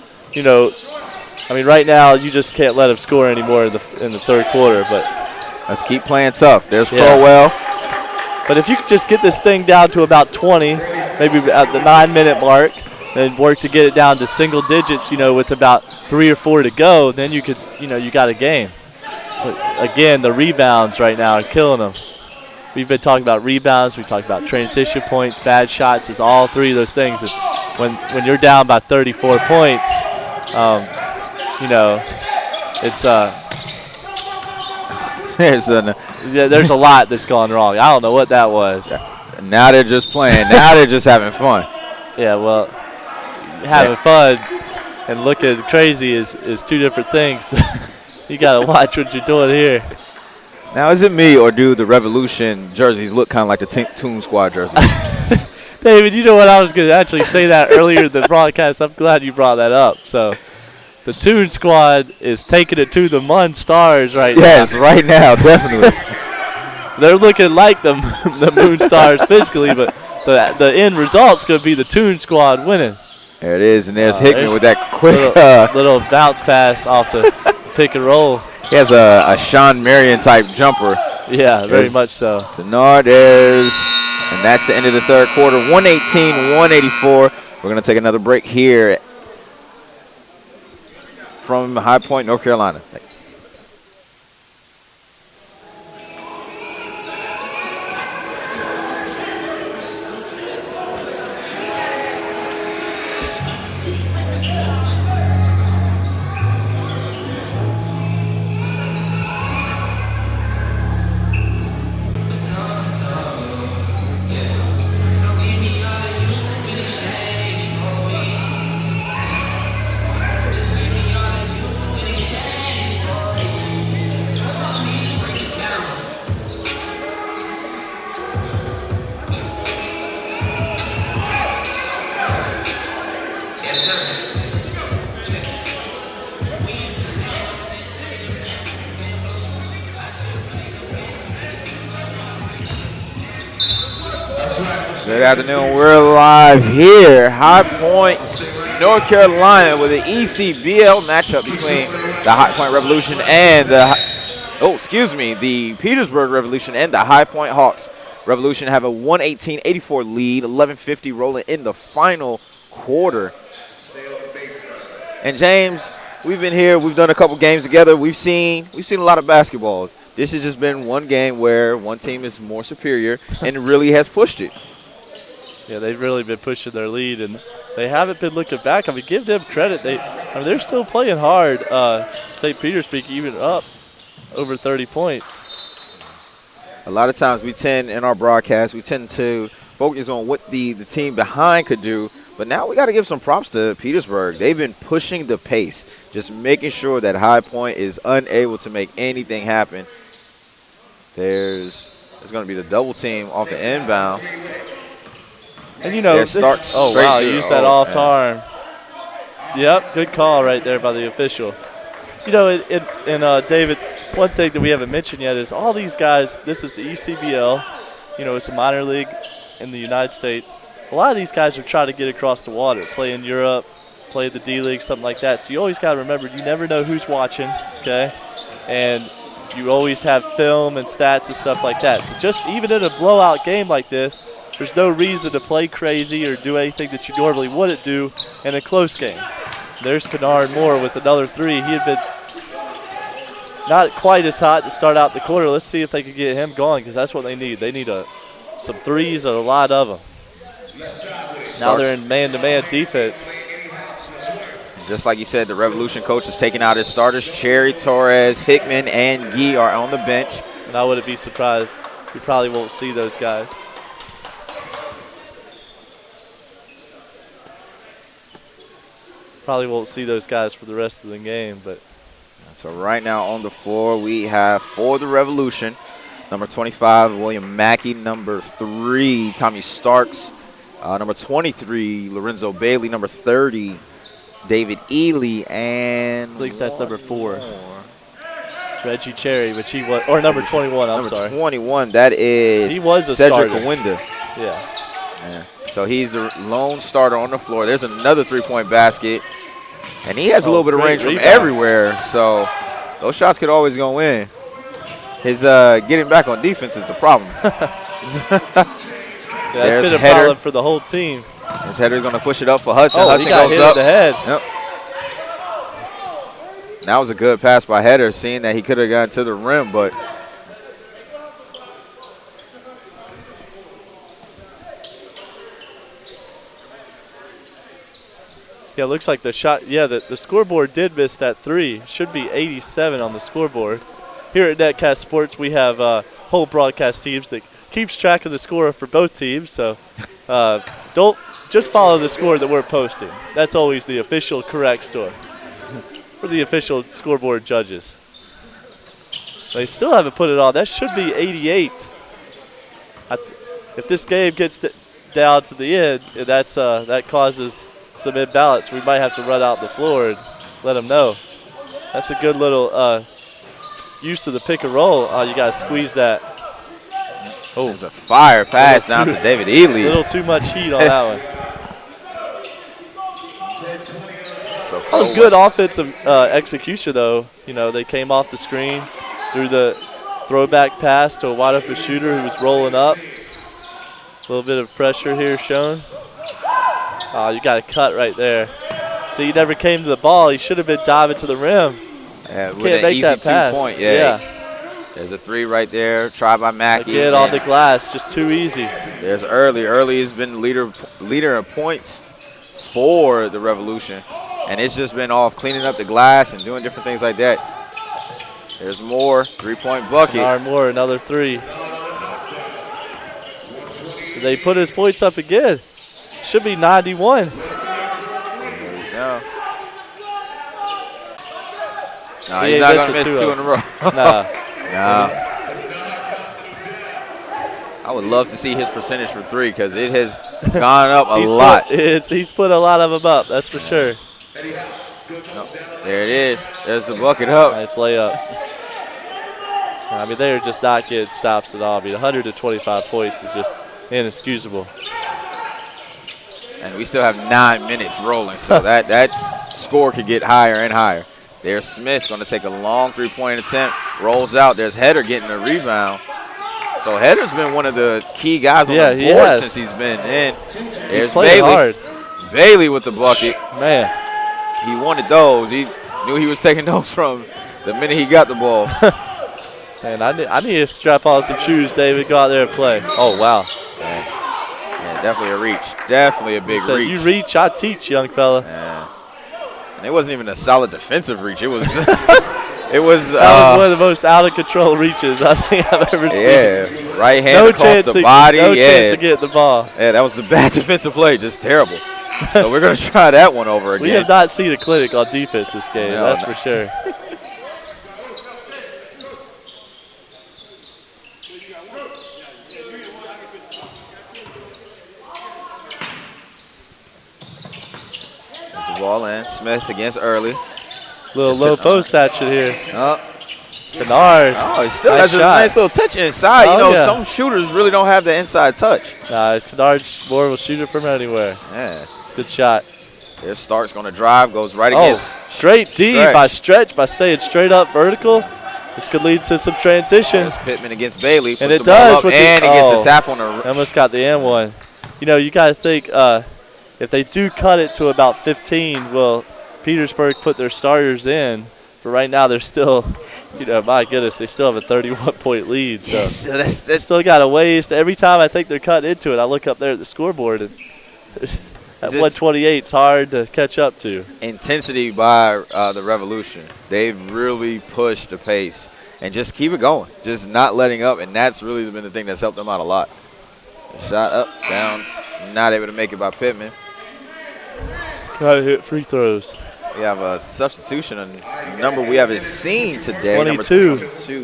Speaker 3: Right now you just can't let them score anymore in the third quarter. But
Speaker 1: Let's keep playing tough. There's
Speaker 3: Yeah.
Speaker 1: Crowell.
Speaker 3: But if you could just get this thing down to about 20, maybe at the 9-minute mark, and work to get it down to single digits, with about 3 or 4 to go, then you could, you got a game. But again, the rebounds right now are killing them. We've been talking about rebounds. We talked about transition points, bad shots. It's all three of those things. And when you're down by 34 points, it's there's a lot that's gone wrong. I don't know what that was.
Speaker 1: Now they're just playing. Now they're just having fun.
Speaker 3: Yeah, well, having fun and looking crazy is two different things. You got to watch what you're doing here.
Speaker 1: Now, is it me or do the Revolution jerseys look kind of like the Toon Squad jerseys?
Speaker 3: David, you know what? I was going to actually say that earlier in the broadcast. I'm glad you brought that up. So, the Toon Squad is taking it to the Mun Stars right now.
Speaker 1: Yes, right now, definitely.
Speaker 3: They're looking like the Moon Stars physically, but the end result's going to be the Toon Squad winning.
Speaker 1: There it is, and there's Hickman with that quick
Speaker 3: little bounce pass off the pick and roll.
Speaker 1: He has a Sean Marion type jumper.
Speaker 3: Yeah, very much so.
Speaker 1: Denard is, and that's the end of the third quarter. 118-184. We're going to take another break here from High Point, North Carolina. Good afternoon. We're live here, High Point, North Carolina, with an ECBL matchup between the High Point Revolution and the Petersburg Revolution and the High Point Hawks. Revolution have a 118-84 lead, 11:50 rolling in the final quarter. And James, we've been here. We've done a couple games together. We've seen a lot of basketball. This has just been one game where one team is more superior and really has pushed it.
Speaker 3: Yeah, they've really been pushing their lead, and they haven't been looking back. I mean, give them credit. They're still playing hard. St. Petersburg even up over 30 points.
Speaker 1: A lot of times in our broadcast, we tend to focus on what the team behind could do, but now we got to give some props to Petersburg. They've been pushing the pace, just making sure that High Point is unable to make anything happen. There's going to be the double team off the inbound.
Speaker 3: And, you know, used that off arm. Yep, good call right there by the official. You know, David, one thing that we haven't mentioned yet is all these guys, this is the ECBL. You know, it's a minor league in the United States. A lot of these guys are trying to get across the water, play in Europe, play the D-League, something like that. So you always got to remember, you never know who's watching, okay? And you always have film and stats and stuff like that. So just even in a blowout game like this, there's no reason to play crazy or do anything that you normally wouldn't do in a close game. There's Kennard Moore with another three. He had been not quite as hot to start out the quarter. Let's see if they can get him going, because that's what they need. They need some threes and a lot of them. Now they're in man-to-man defense.
Speaker 1: Just like you said, the Revolution coach is taking out his starters. Cherry, Torres, Hickman, and Gee are on the bench.
Speaker 3: And I wouldn't be surprised. You probably won't see those guys. Probably won't see those guys for the rest of the game. But
Speaker 1: so right now on the floor we have for the Revolution, number 25, William Mackey, number 3, Tommy Starks, number 23, Lorenzo Bailey, number 30, David Ely, and
Speaker 3: I think that's number 4. Reggie Cherry, which he was, or number 21, I'm sorry.
Speaker 1: Number 21, that is
Speaker 3: he was a
Speaker 1: Cedric
Speaker 3: starter.
Speaker 1: Kawinda.
Speaker 3: Yeah.
Speaker 1: So he's the lone starter on the floor. There's another three-point basket. And he has a little bit of range from everywhere. So those shots could always go in. His getting back on defense is the problem.
Speaker 3: That's been a problem for the whole team.
Speaker 1: His header's going to push it up for Hudson.
Speaker 3: Oh,
Speaker 1: Hudson
Speaker 3: he got
Speaker 1: goes
Speaker 3: hit
Speaker 1: up.
Speaker 3: in the head.
Speaker 1: Yep. That was a good pass by Header, seeing that he could have gotten to the rim, but
Speaker 3: yeah, it looks like the shot. Yeah, the scoreboard did miss that 3. Should be 87 on the scoreboard. Here at Netcast Sports, we have whole broadcast teams that keeps track of the score for both teams. So don't just follow the score that we're posting. That's always the official correct score for the official scoreboard judges. They still haven't put it on. That should be 88. If this game gets down to the end, and that causes some imbalance, we might have to run out the floor and let them know. That's a good little use of the pick and roll. Oh, you got to squeeze that. Oh,
Speaker 1: there's a fire pass down to David Ely.
Speaker 3: A little too much heat on that one.
Speaker 1: So
Speaker 3: that was good offensive execution, though. You know, they came off the screen, threw the throwback pass to a wide open shooter who was rolling up. A little bit of pressure here shown. Oh, you got a cut right there. So he never came to the ball. He should have been diving to the rim.
Speaker 1: Yeah, with
Speaker 3: Can't
Speaker 1: an
Speaker 3: make
Speaker 1: easy
Speaker 3: that pass.
Speaker 1: 2-point. Yeah. There's a 3 right there. Try by Mackey.
Speaker 3: Again on the glass, just too easy.
Speaker 1: There's Early. Early has been leader of points for the Revolution. And it's just been off cleaning up the glass and doing different things like that. There's more. 3-point bucket.
Speaker 3: More, another 3. They put his points up again. Should be 91.
Speaker 1: No. No, he's not going to miss 2 in a row.
Speaker 3: No.
Speaker 1: No. I would love to see his percentage for 3 because it has gone up a lot.
Speaker 3: He's put a lot of them up, that's for sure.
Speaker 1: No, there it is. There's the bucket up.
Speaker 3: Nice layup. I mean, they're just not getting stops at all. I mean, 125 points is just inexcusable.
Speaker 1: And we still have 9 minutes rolling, so that score could get higher and higher. There's Smith going to take a long 3-point attempt. Rolls out. There's Header getting a rebound. So Header's been one of the key guys on the board since he's been in. There's Bailey.
Speaker 3: Hard.
Speaker 1: Bailey with the bucket.
Speaker 3: Man.
Speaker 1: He wanted those. He knew he was taking those from the minute he got the ball.
Speaker 3: Man, I need to strap on some shoes, David. Go out there and play. Oh, wow.
Speaker 1: Yeah, definitely a reach. Definitely a big reach.
Speaker 3: You reach, I teach, young fella.
Speaker 1: Yeah. And it wasn't even a solid defensive reach. It was
Speaker 3: that was one of the most out of control reaches I think I've ever seen.
Speaker 1: Yeah, right hand across the body.
Speaker 3: No chance to get the ball.
Speaker 1: Yeah, that was a bad defensive play, just terrible. So we're going to try that one over again.
Speaker 3: We have not seen a clinic on defense this game, that's for sure.
Speaker 1: There's the ball in. Smith against Early.
Speaker 3: Little low post action here.
Speaker 1: Oh.
Speaker 3: Bernard.
Speaker 1: Oh, he still has a nice little touch inside. You know, some shooters really don't have the inside touch.
Speaker 3: Bernard's more of a shooter from anywhere.
Speaker 1: Yeah.
Speaker 3: It's a good shot.
Speaker 1: There's Starks going to drive, goes right against.
Speaker 3: Straight D by Stretch, by staying straight up vertical. This could lead to some transition.
Speaker 1: There's Pittman against Bailey.
Speaker 3: And it does.
Speaker 1: And he gets a tap on the.
Speaker 3: Almost got the N1. You know, you got to think if they do cut it to about 15, will Petersburg put their starters in? But right now they're still, you know, my goodness, they still have a 31-point lead. So they still got a ways. Every time I think they're cutting into it, I look up there at the scoreboard and that 128 is hard to catch up to.
Speaker 1: Intensity by the Revolution. They've really pushed the pace and just keep it going, just not letting up, and that's really been the thing that's helped them out a lot. Shot up, down, not able to make it by Pittman.
Speaker 3: Got to hit free throws.
Speaker 1: We have a substitution, a number we haven't seen today.
Speaker 3: 22.
Speaker 1: Number 22.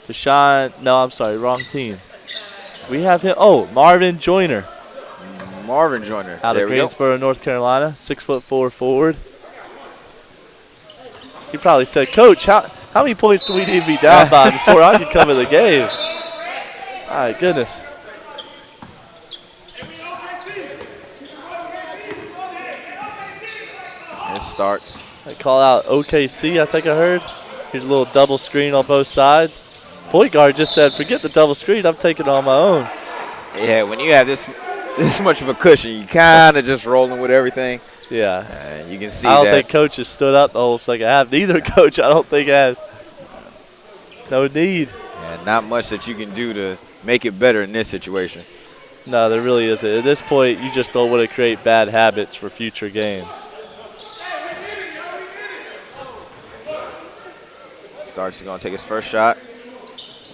Speaker 3: Deshaun, no, I'm sorry, wrong team. We have him. Oh, Marvin Joyner.
Speaker 1: Marvin Joyner.
Speaker 3: Out of Greensboro, North Carolina, 6'4" forward. He probably said, Coach, how many points do we need to be down by before I can come in the game? My goodness.
Speaker 1: It starts.
Speaker 3: They call out OKC, I think I heard. Here's a little double screen on both sides. Point guard just said, forget the double screen, I'm taking it on my own.
Speaker 1: Yeah, when you have this much of a cushion, you kind of just rolling with everything.
Speaker 3: Yeah.
Speaker 1: You can see
Speaker 3: I don't think coach has stood up the whole second half. Neither coach, I don't think, has. No need.
Speaker 1: Yeah, not much that you can do to make it better in this situation.
Speaker 3: No, there really isn't. At this point, you just don't want to create bad habits for future games.
Speaker 1: Starks is going to take his first shot.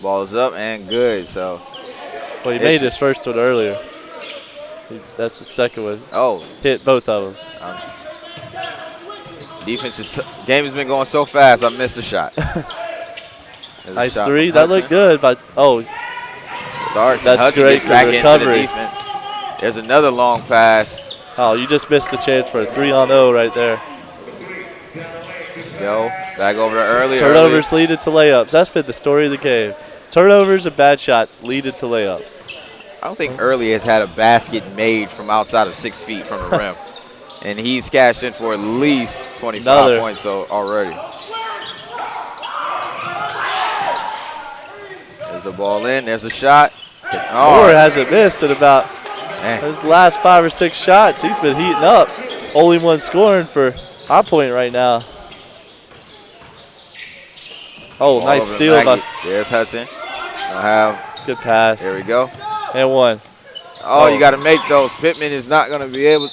Speaker 1: Ball is up and good. So.
Speaker 3: Well, he made his first one earlier. That's the second one.
Speaker 1: Oh.
Speaker 3: Hit both of them.
Speaker 1: Game has been going so fast, I missed a shot. There's a
Speaker 3: Nice
Speaker 1: shot
Speaker 3: three.
Speaker 1: from
Speaker 3: That looked good. But
Speaker 1: Starts.
Speaker 3: That's
Speaker 1: Hudson
Speaker 3: great
Speaker 1: gets back
Speaker 3: for
Speaker 1: into
Speaker 3: recovery.
Speaker 1: the defense. There's another long pass.
Speaker 3: oh, you just missed the chance for a 3-on-0 right there.
Speaker 1: Go back over to early.
Speaker 3: Turnovers lead it to layups. That's been the story of the game. Turnovers and bad shots lead it to layups.
Speaker 1: I don't think Early has had a basket made from outside of 6 feet from the rim. And he's cashed in for at least 25 points already. There's the ball in. There's a shot.
Speaker 3: Moore hasn't missed in about
Speaker 1: Man.
Speaker 3: his last 5 or 6 shots. He's been heating up. Only one scoring for High Point right now. Oh,
Speaker 1: Ball
Speaker 3: nice
Speaker 1: over to
Speaker 3: steal.
Speaker 1: Maggie. There's Hudson.
Speaker 3: Good pass.
Speaker 1: There we go.
Speaker 3: And one.
Speaker 1: Oh, you got to make those. Pittman is not going to be able.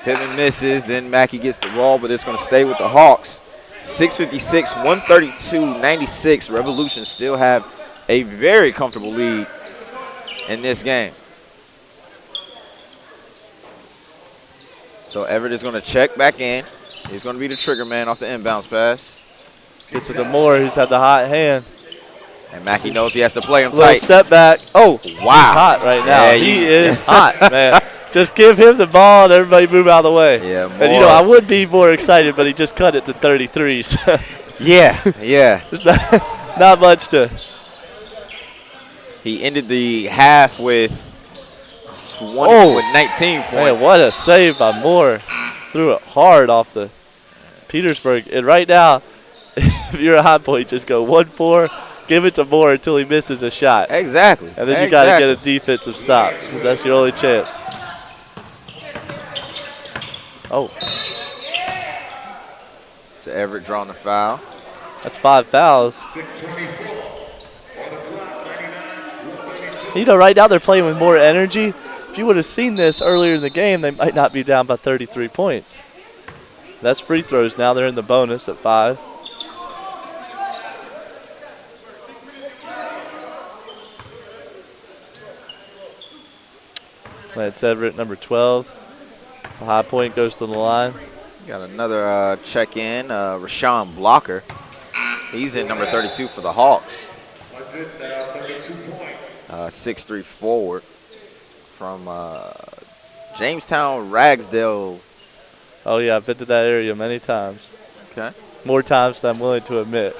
Speaker 1: Pittman misses. Then Mackey gets the ball, but it's going to stay with the Hawks. 6:56, 132-96. Revolution still have a very comfortable lead in this game. So Everett is going to check back in. He's going to be the trigger man off the inbounds pass.
Speaker 3: Gets it to Moore, who's had the hot hand.
Speaker 1: And Mackey knows he has to play him
Speaker 3: Little
Speaker 1: tight.
Speaker 3: step back. Oh,
Speaker 1: wow.
Speaker 3: He's hot right now.
Speaker 1: Yeah,
Speaker 3: he is hot, man. Just give him the ball and everybody move out of the way.
Speaker 1: Yeah,
Speaker 3: and, you know, I would be more excited, but he just cut it to 33s.
Speaker 1: yeah.
Speaker 3: There's not much to.
Speaker 1: He ended the half with 19 points.
Speaker 3: Man, what a save by Moore. Threw it hard off the Petersburg. And right now, if you're a High Point, just go 1-4, give it to Moore until he misses a shot.
Speaker 1: Exactly.
Speaker 3: And then you got to get a defensive stop because that's your only chance. Oh.
Speaker 1: So Everett drawing the foul.
Speaker 3: That's 5 fouls. You know, right now they're playing with more energy. If you would have seen this earlier in the game, they might not be down by 33 points. That's free throws now. They're in the bonus at 5. Lance Everett, number 12. The High Point goes to the line.
Speaker 1: Got another check-in, Rashawn Blocker. He's in number 32 for the Hawks. 6'3" forward from Jamestown, Ragsdale.
Speaker 3: Oh, yeah, I've been to that area many times.
Speaker 1: Okay.
Speaker 3: More times than I'm willing to admit.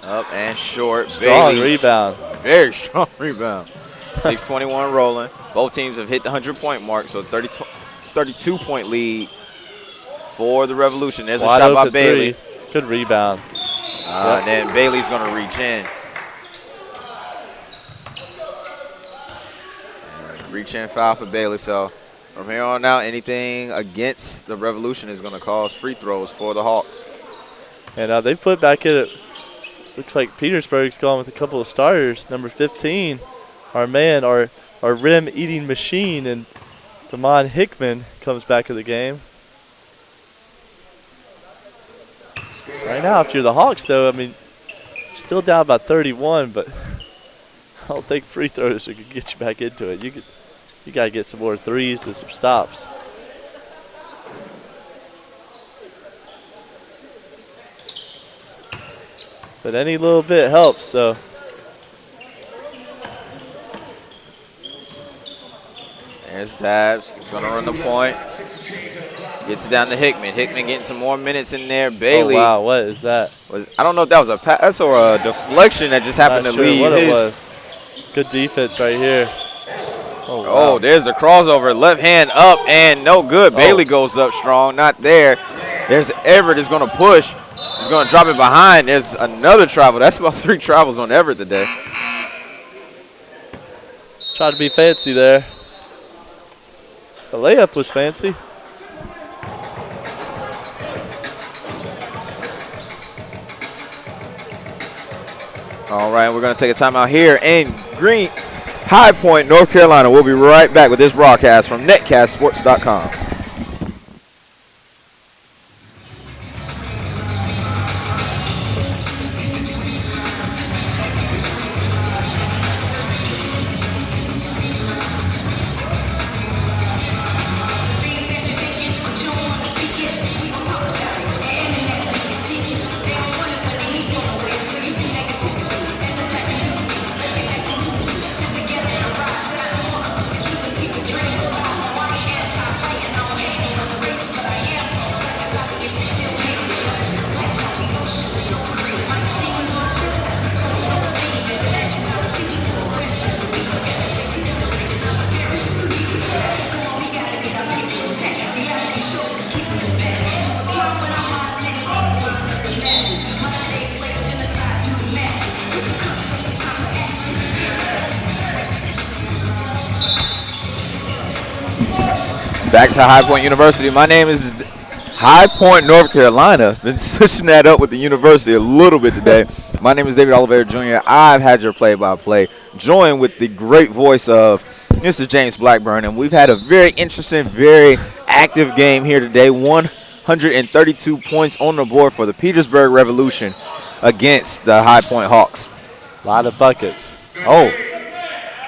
Speaker 1: Up and short.
Speaker 3: Strong
Speaker 1: Bailey.
Speaker 3: rebound.
Speaker 1: Very strong rebound. 6:21 rolling. Both teams have hit the 100-point mark, so 32-point lead for the Revolution. There's
Speaker 3: Wide
Speaker 1: a shot by
Speaker 3: open
Speaker 1: Bailey.
Speaker 3: three. Good rebound.
Speaker 1: And then Bailey's going to reach in. Reach in foul for Bailey. So from here on out, anything against the Revolution is going to cause free throws for the Hawks.
Speaker 3: And they put back in it. Looks like Petersburg's gone with a couple of starters. Number 15, our man, our rim-eating machine, and Damon Hickman comes back in the game. Right now, if you're the Hawks, though, I mean, still down by 31, but I don't think free throws are gonna get you back into it. You gotta get some more threes and some stops. But any little bit helps, so.
Speaker 1: There's Dabbs. He's going to run the point. Gets it down to Hickman. Hickman getting some more minutes in there. Bailey.
Speaker 3: Oh, wow, what is that?
Speaker 1: I don't know if that was a pass or a deflection that just happened
Speaker 3: Not
Speaker 1: to
Speaker 3: sure
Speaker 1: leave
Speaker 3: what
Speaker 1: his.
Speaker 3: it was. Good defense right here. Oh, wow.
Speaker 1: Oh, there's the crossover. Left hand up and no good. Bailey goes up strong. Not there. There's Everett is going to push. He's going to drop it behind. There's another travel. That's about 3 travels on Everett today.
Speaker 3: Tried to be fancy there. The layup was fancy.
Speaker 1: All right, we're going to take a timeout here in High Point, North Carolina. We'll be right back with this broadcast from netcastsports.com. Back to High Point University. My name is High Point, North Carolina. Been switching that up with the university a little bit today. My name is David Oliveira Jr. I've had your play-by-play, joined with the great voice of Mr. James Blackburn, and we've had a very interesting, very active game here today. 132 points on the board for the Petersburg Revolution against the High Point Hawks.
Speaker 3: A lot of buckets. Oh,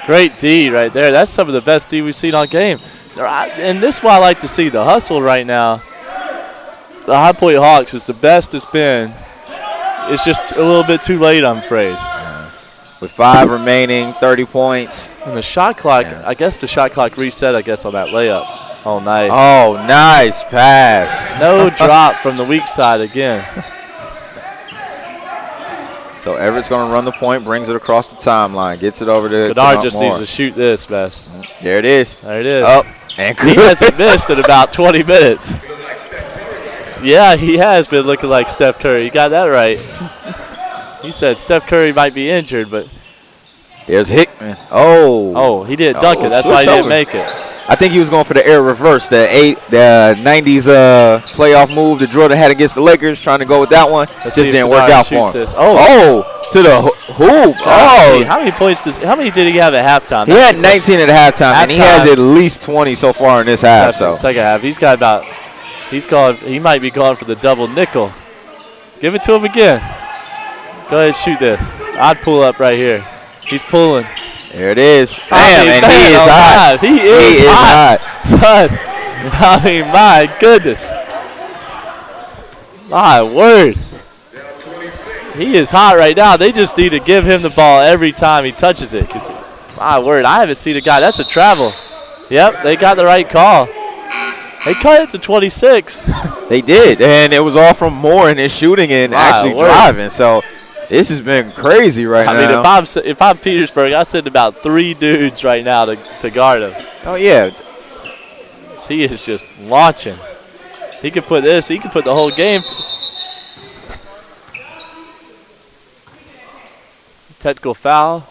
Speaker 3: great D right there. That's some of the best D we've seen all game. And this is what I like to see, the hustle right now. The High Point Hawks is the best it's been. It's just a little bit too late, I'm afraid.
Speaker 1: With 5 remaining, 30 points.
Speaker 3: And the shot clock, I guess the shot clock reset, I guess, on that layup. Oh, nice.
Speaker 1: Oh, nice pass.
Speaker 3: No drop from the weak side again.
Speaker 1: So Everett's going to run the point, brings it across the timeline, gets it over to
Speaker 3: Kennard just needs to shoot this best.
Speaker 1: There it is.
Speaker 3: There it is.
Speaker 1: Oh, and
Speaker 3: he hasn't missed in about 20 minutes. Yeah, he has been looking like Steph Curry. You got that right. He said Steph Curry might be injured, but
Speaker 1: here's Hickman. Oh,
Speaker 3: he didn't dunk it. That's why he didn't make it.
Speaker 1: I think he was going for the air reverse, the 90s playoff move that Jordan had against the Lakers, trying to go with that one.
Speaker 3: Let's
Speaker 1: just didn't work out for him.
Speaker 3: This.
Speaker 1: To the hoop. Oh.
Speaker 3: How many points how many did he have at halftime?
Speaker 1: He had 19 at halftime, and he has at least 20 so far in this half.
Speaker 3: Second half. He's got about he might be going for the double nickel. Give it to him again. Go ahead and shoot this. I'd pull up right here. He's pulling.
Speaker 1: There it is. Bam, and he is hot.
Speaker 3: He is hot. Son, I mean, my goodness. My word. He is hot right now. They just need to give him the ball every time he touches it. Cause, my word, I haven't seen a guy. That's a travel. Yep, they got the right call. They cut it to 26.
Speaker 1: They did, and it was all from Moore in his shooting and actually driving. So this has been crazy right now.
Speaker 3: I mean, if I'm Petersburg, I send about 3 dudes right now to guard him.
Speaker 1: Oh, yeah.
Speaker 3: He is just launching. He could put this. He could put the whole game. Technical foul.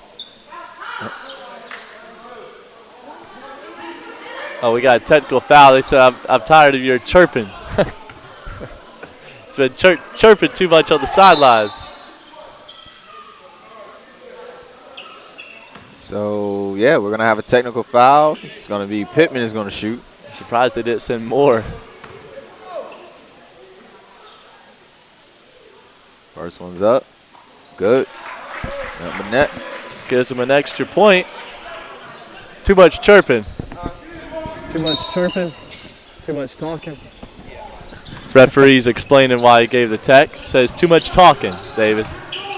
Speaker 3: Oh, we got a technical foul. They said, I'm tired of your chirping. It's been chirping too much on the sidelines.
Speaker 1: So, yeah, we're going to have a technical foul. It's going to be Pittman is going to shoot.
Speaker 3: I'm surprised they didn't send more.
Speaker 1: First one's up. Good. Net.
Speaker 3: Gives him an extra point. Too much chirping.
Speaker 4: Too much chirping. Too much talking.
Speaker 3: Referee's explaining why he gave the tech. Says too much talking, David.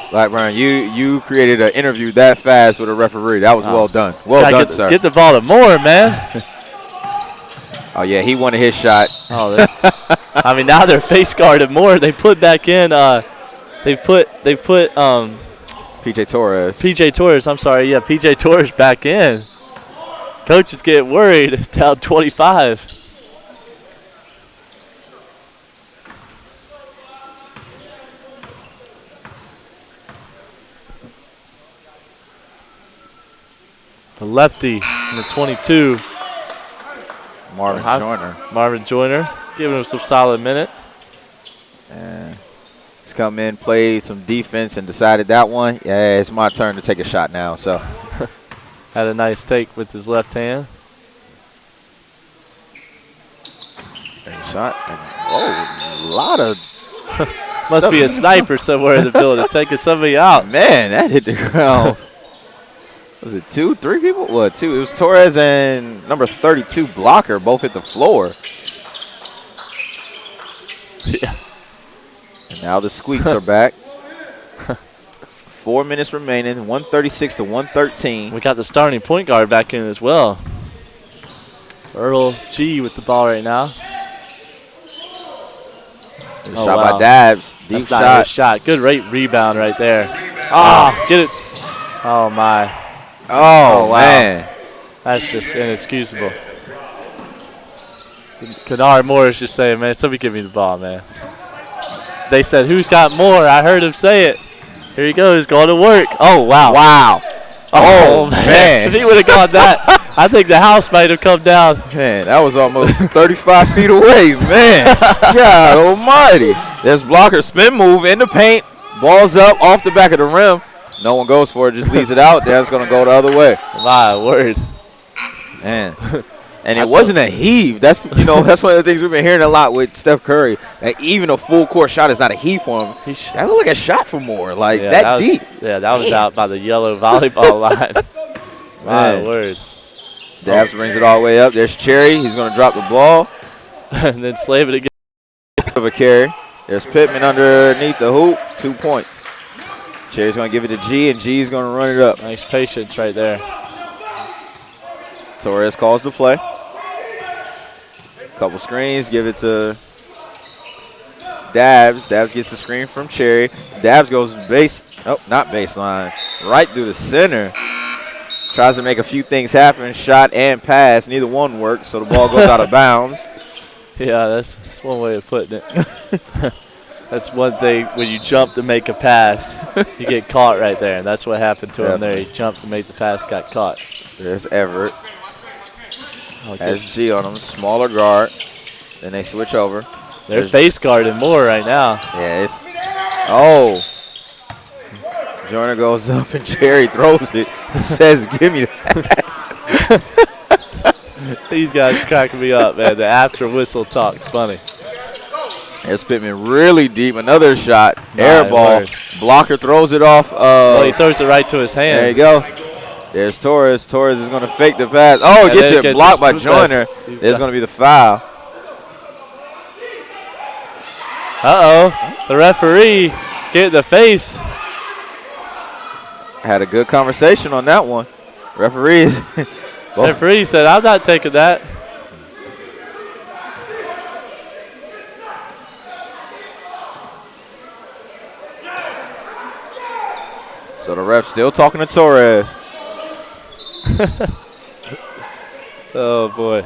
Speaker 1: Blackburn, you created an interview that fast with a referee. That was well done. Well done, sir.
Speaker 3: Get the ball to Moore, man.
Speaker 1: Oh, yeah, he wanted his shot.
Speaker 3: Oh, I mean, now they're face guarding Moore. They put back in. They've put
Speaker 1: PJ Torres.
Speaker 3: PJ Torres. I'm sorry. Yeah, PJ Torres back in. Coach is getting worried. Down 25. The lefty, number 22. Marvin Joyner, giving him some solid minutes.
Speaker 1: He's come in, played some defense, and decided that one, yeah, it's my turn to take a shot now. So
Speaker 3: had a nice take with his left hand.
Speaker 1: Shot. And, a lot of
Speaker 3: must be a sniper somewhere in the building taking somebody out.
Speaker 1: Man, that hit the ground. Was it 2, 3 people? What, 2? It was Torres and number 32 blocker both hit the floor.
Speaker 3: Yeah.
Speaker 1: And now the Squeaks are back. 4 minutes remaining, 136 to 113.
Speaker 3: We got the starting point guard back in as well. Earl G with the ball right now.
Speaker 1: Shot by Dabbs. Deep
Speaker 3: That's not his shot. Good rebound right there. Get it. Oh, my.
Speaker 1: Oh, wow. Man.
Speaker 3: That's just inexcusable. Kennard Moore is just saying, man, somebody give me the ball, man. They said, who's got more? I heard him say it. Here he goes, going to work. Oh, wow.
Speaker 1: Wow.
Speaker 3: Oh, man. If he would have gone that, I think the house might have come down.
Speaker 1: Man, that was almost 35 feet away, man. God almighty. There's blocker, spin move in the paint. Ball's up off the back of the rim. No one goes for it, just leaves it out there. It's going to go the other way.
Speaker 3: My word.
Speaker 1: Man. And it wasn't a heave. That's that's one of the things we've been hearing a lot with Steph Curry. That even a full court shot is not a heave for him. That looked like a shot for more, like that deep.
Speaker 3: Yeah, that was out by the yellow volleyball line. My word.
Speaker 1: Dabbs brings it all the way up. There's Cherry. He's going to drop the ball.
Speaker 3: And then slave it again.
Speaker 1: Of a carry. There's Pittman underneath the hoop. 2 points. Cherry's going to give it to G, and G's going to run it up.
Speaker 3: Nice patience right there.
Speaker 1: Torres calls the play. Couple screens. Give it to Dabbs. Dabbs gets the screen from Cherry. Dabbs goes not baseline. Right through the center. Tries to make a few things happen. Shot and pass. Neither one works, so the ball goes out of bounds.
Speaker 3: Yeah, that's one way of putting it. That's one thing. When you jump to make a pass, you get caught right there, and that's what happened to him there. He jumped to make the pass, got caught.
Speaker 1: There's Everett. Has G on him. Smaller guard. Then they switch over.
Speaker 3: They're face guarding more right now.
Speaker 1: Yeah, Joyner goes up and Cherry throws it. Says, give me that.
Speaker 3: These guys cracking me up, man. The after whistle talk's funny.
Speaker 1: There's Pittman really deep. Another shot. Air ball.
Speaker 3: Word.
Speaker 1: Blocker throws it off.
Speaker 3: He throws it right to his hand.
Speaker 1: There you go. There's Torres. Torres is going to fake the pass. Oh, he gets it blocked by Joyner. There's going to be the foul.
Speaker 3: Uh-oh. The referee get the face.
Speaker 1: Had a good conversation on that one. Referee
Speaker 3: said, I'm not taking that.
Speaker 1: So the ref still talking to Torres.
Speaker 3: Oh, boy.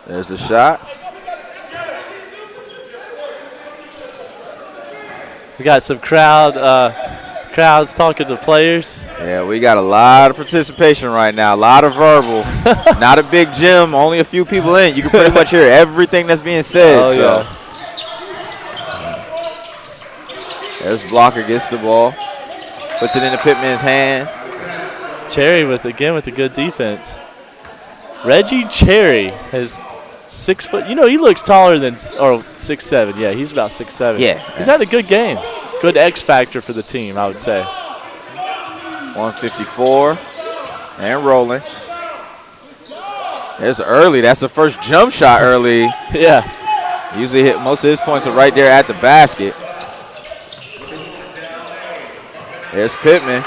Speaker 1: There's a shot.
Speaker 3: We got some crowds talking to players.
Speaker 1: Yeah, we got a lot of participation right now. A lot of verbal. Not a big gym. Only a few people in. You can pretty much hear everything that's being said.
Speaker 3: Oh, yeah.
Speaker 1: There's Blocker, gets the ball. Puts it into Pittman's hands.
Speaker 3: Cherry with a good defense. Reggie Cherry has 6 foot. You know, he looks taller than, or 6'7". Yeah, he's about 6'7".
Speaker 1: Yeah.
Speaker 3: He's had a good game. Good X factor for the team, I would say.
Speaker 1: 154 and rolling. There's early. That's the first jump shot early.
Speaker 3: Yeah.
Speaker 1: Usually hit most of his points are right there at the basket. There's Pittman.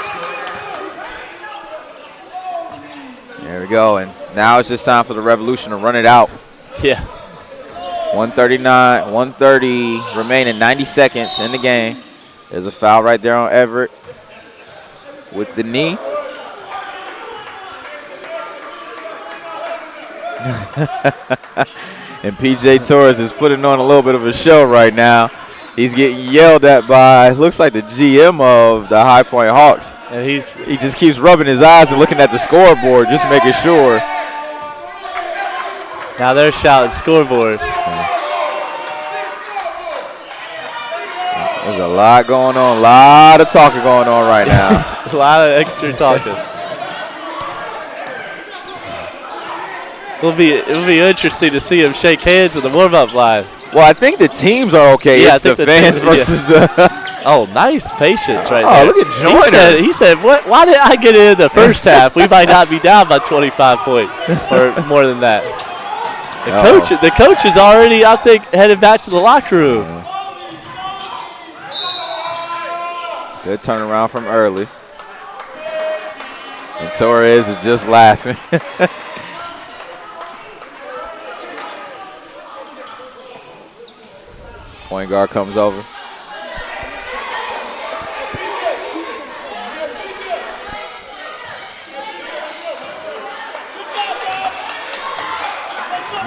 Speaker 1: There we go. And now it's just time for the Revolution to run it out.
Speaker 3: Yeah.
Speaker 1: 130 remaining, 90 seconds in the game. There's a foul right there on Everett with the knee. And P.J. Torres is putting on a little bit of a show right now. He's getting yelled at by, looks like the GM of the High Point Hawks.
Speaker 3: And he
Speaker 1: just keeps rubbing his eyes and looking at the scoreboard, just making sure.
Speaker 3: Now they're shouting scoreboard.
Speaker 1: There's a lot going on, a lot of talking going on right now.
Speaker 3: A lot of extra talking. It'll be interesting to see him shake hands in the warm-up line.
Speaker 1: Well, I think the teams are okay.
Speaker 3: Yeah,
Speaker 1: it's the fans versus the.
Speaker 3: Oh, nice patience right there.
Speaker 1: Oh, look at Joyner.
Speaker 3: He said, "What? Why did I get in the first half? We might not be down by 25 points or more than that." The coach is already, I think, headed back to the locker room.
Speaker 1: Good turnaround from early. And Torres is just laughing. Point guard comes over.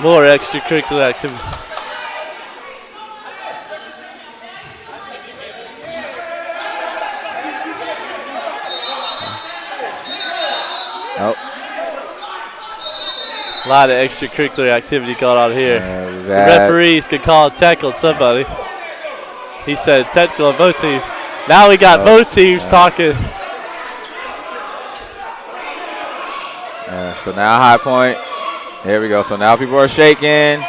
Speaker 3: More extracurricular activity. A lot of extracurricular activity going on here. The
Speaker 1: That-
Speaker 3: referees could call a tackle on somebody. He said technical on both teams. Now we got both teams talking.
Speaker 1: So now High Point. Here we go. So now people are shaking.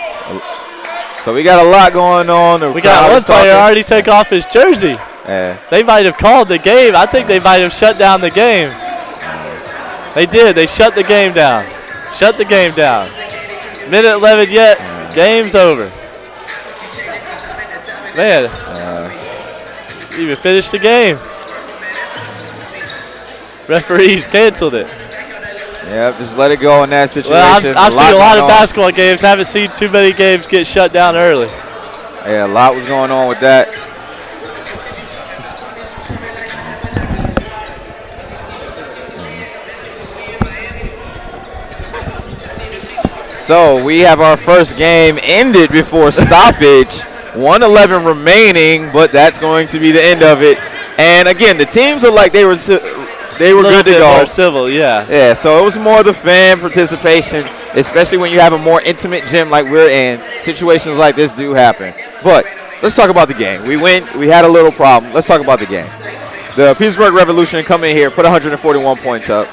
Speaker 1: So we got a lot going on. The
Speaker 3: We got
Speaker 1: crowd
Speaker 3: one
Speaker 1: is
Speaker 3: player
Speaker 1: talking.
Speaker 3: already take off his jersey.
Speaker 1: Yeah.
Speaker 3: They might have called the game. I think they might have shut down the game. They did. They shut the game down. Shut the game down. Minute 11 yet. Game's over. Man. Even finished the game. Referees canceled it.
Speaker 1: Yep, just let it go in that situation.
Speaker 3: Well, I've seen a lot
Speaker 1: going
Speaker 3: of
Speaker 1: on.
Speaker 3: basketball games. Haven't seen too many games get shut down early.
Speaker 1: Yeah, a lot was going on with that. So we have our first game ended before stoppage. 1:11 remaining, but that's going to be the end of it. And again, the teams look like they were good to go.
Speaker 3: More civil, yeah.
Speaker 1: Yeah, so it was more the fan participation, especially when you have a more intimate gym like we're in. Situations like this do happen. But let's talk about the game. We had a little problem. Let's talk about the game. The Petersburg Revolution come in here, put 141 points up.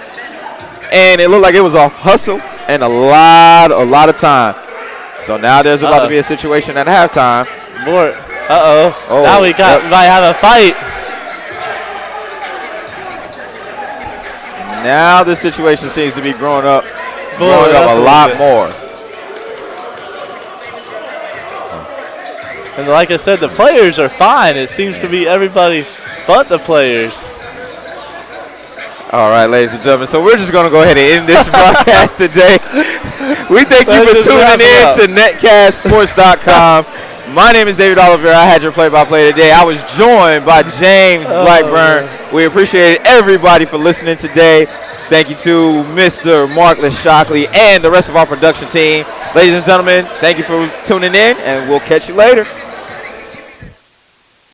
Speaker 1: And it looked like it was off hustle and a lot of time. So now there's about to be a situation at halftime.
Speaker 3: More.
Speaker 1: Oh,
Speaker 3: Now we might have a fight.
Speaker 1: Now the situation seems to be growing up a
Speaker 3: little
Speaker 1: lot
Speaker 3: bit.
Speaker 1: more.
Speaker 3: And like I said, the players are fine. It seems to be everybody but the players.
Speaker 1: All right, ladies and gentlemen, so we're just going to go ahead and end this broadcast today. We thank you for
Speaker 3: Let's just wrap
Speaker 1: tuning in
Speaker 3: it
Speaker 1: to netcastsports.com. My name is David Oliver. I had your play-by-play today. I was joined by James Blackburn. We appreciate everybody for listening today. Thank you to Mr. Markless Shockley and the rest of our production team. Ladies and gentlemen, thank you for tuning in, and we'll catch you later.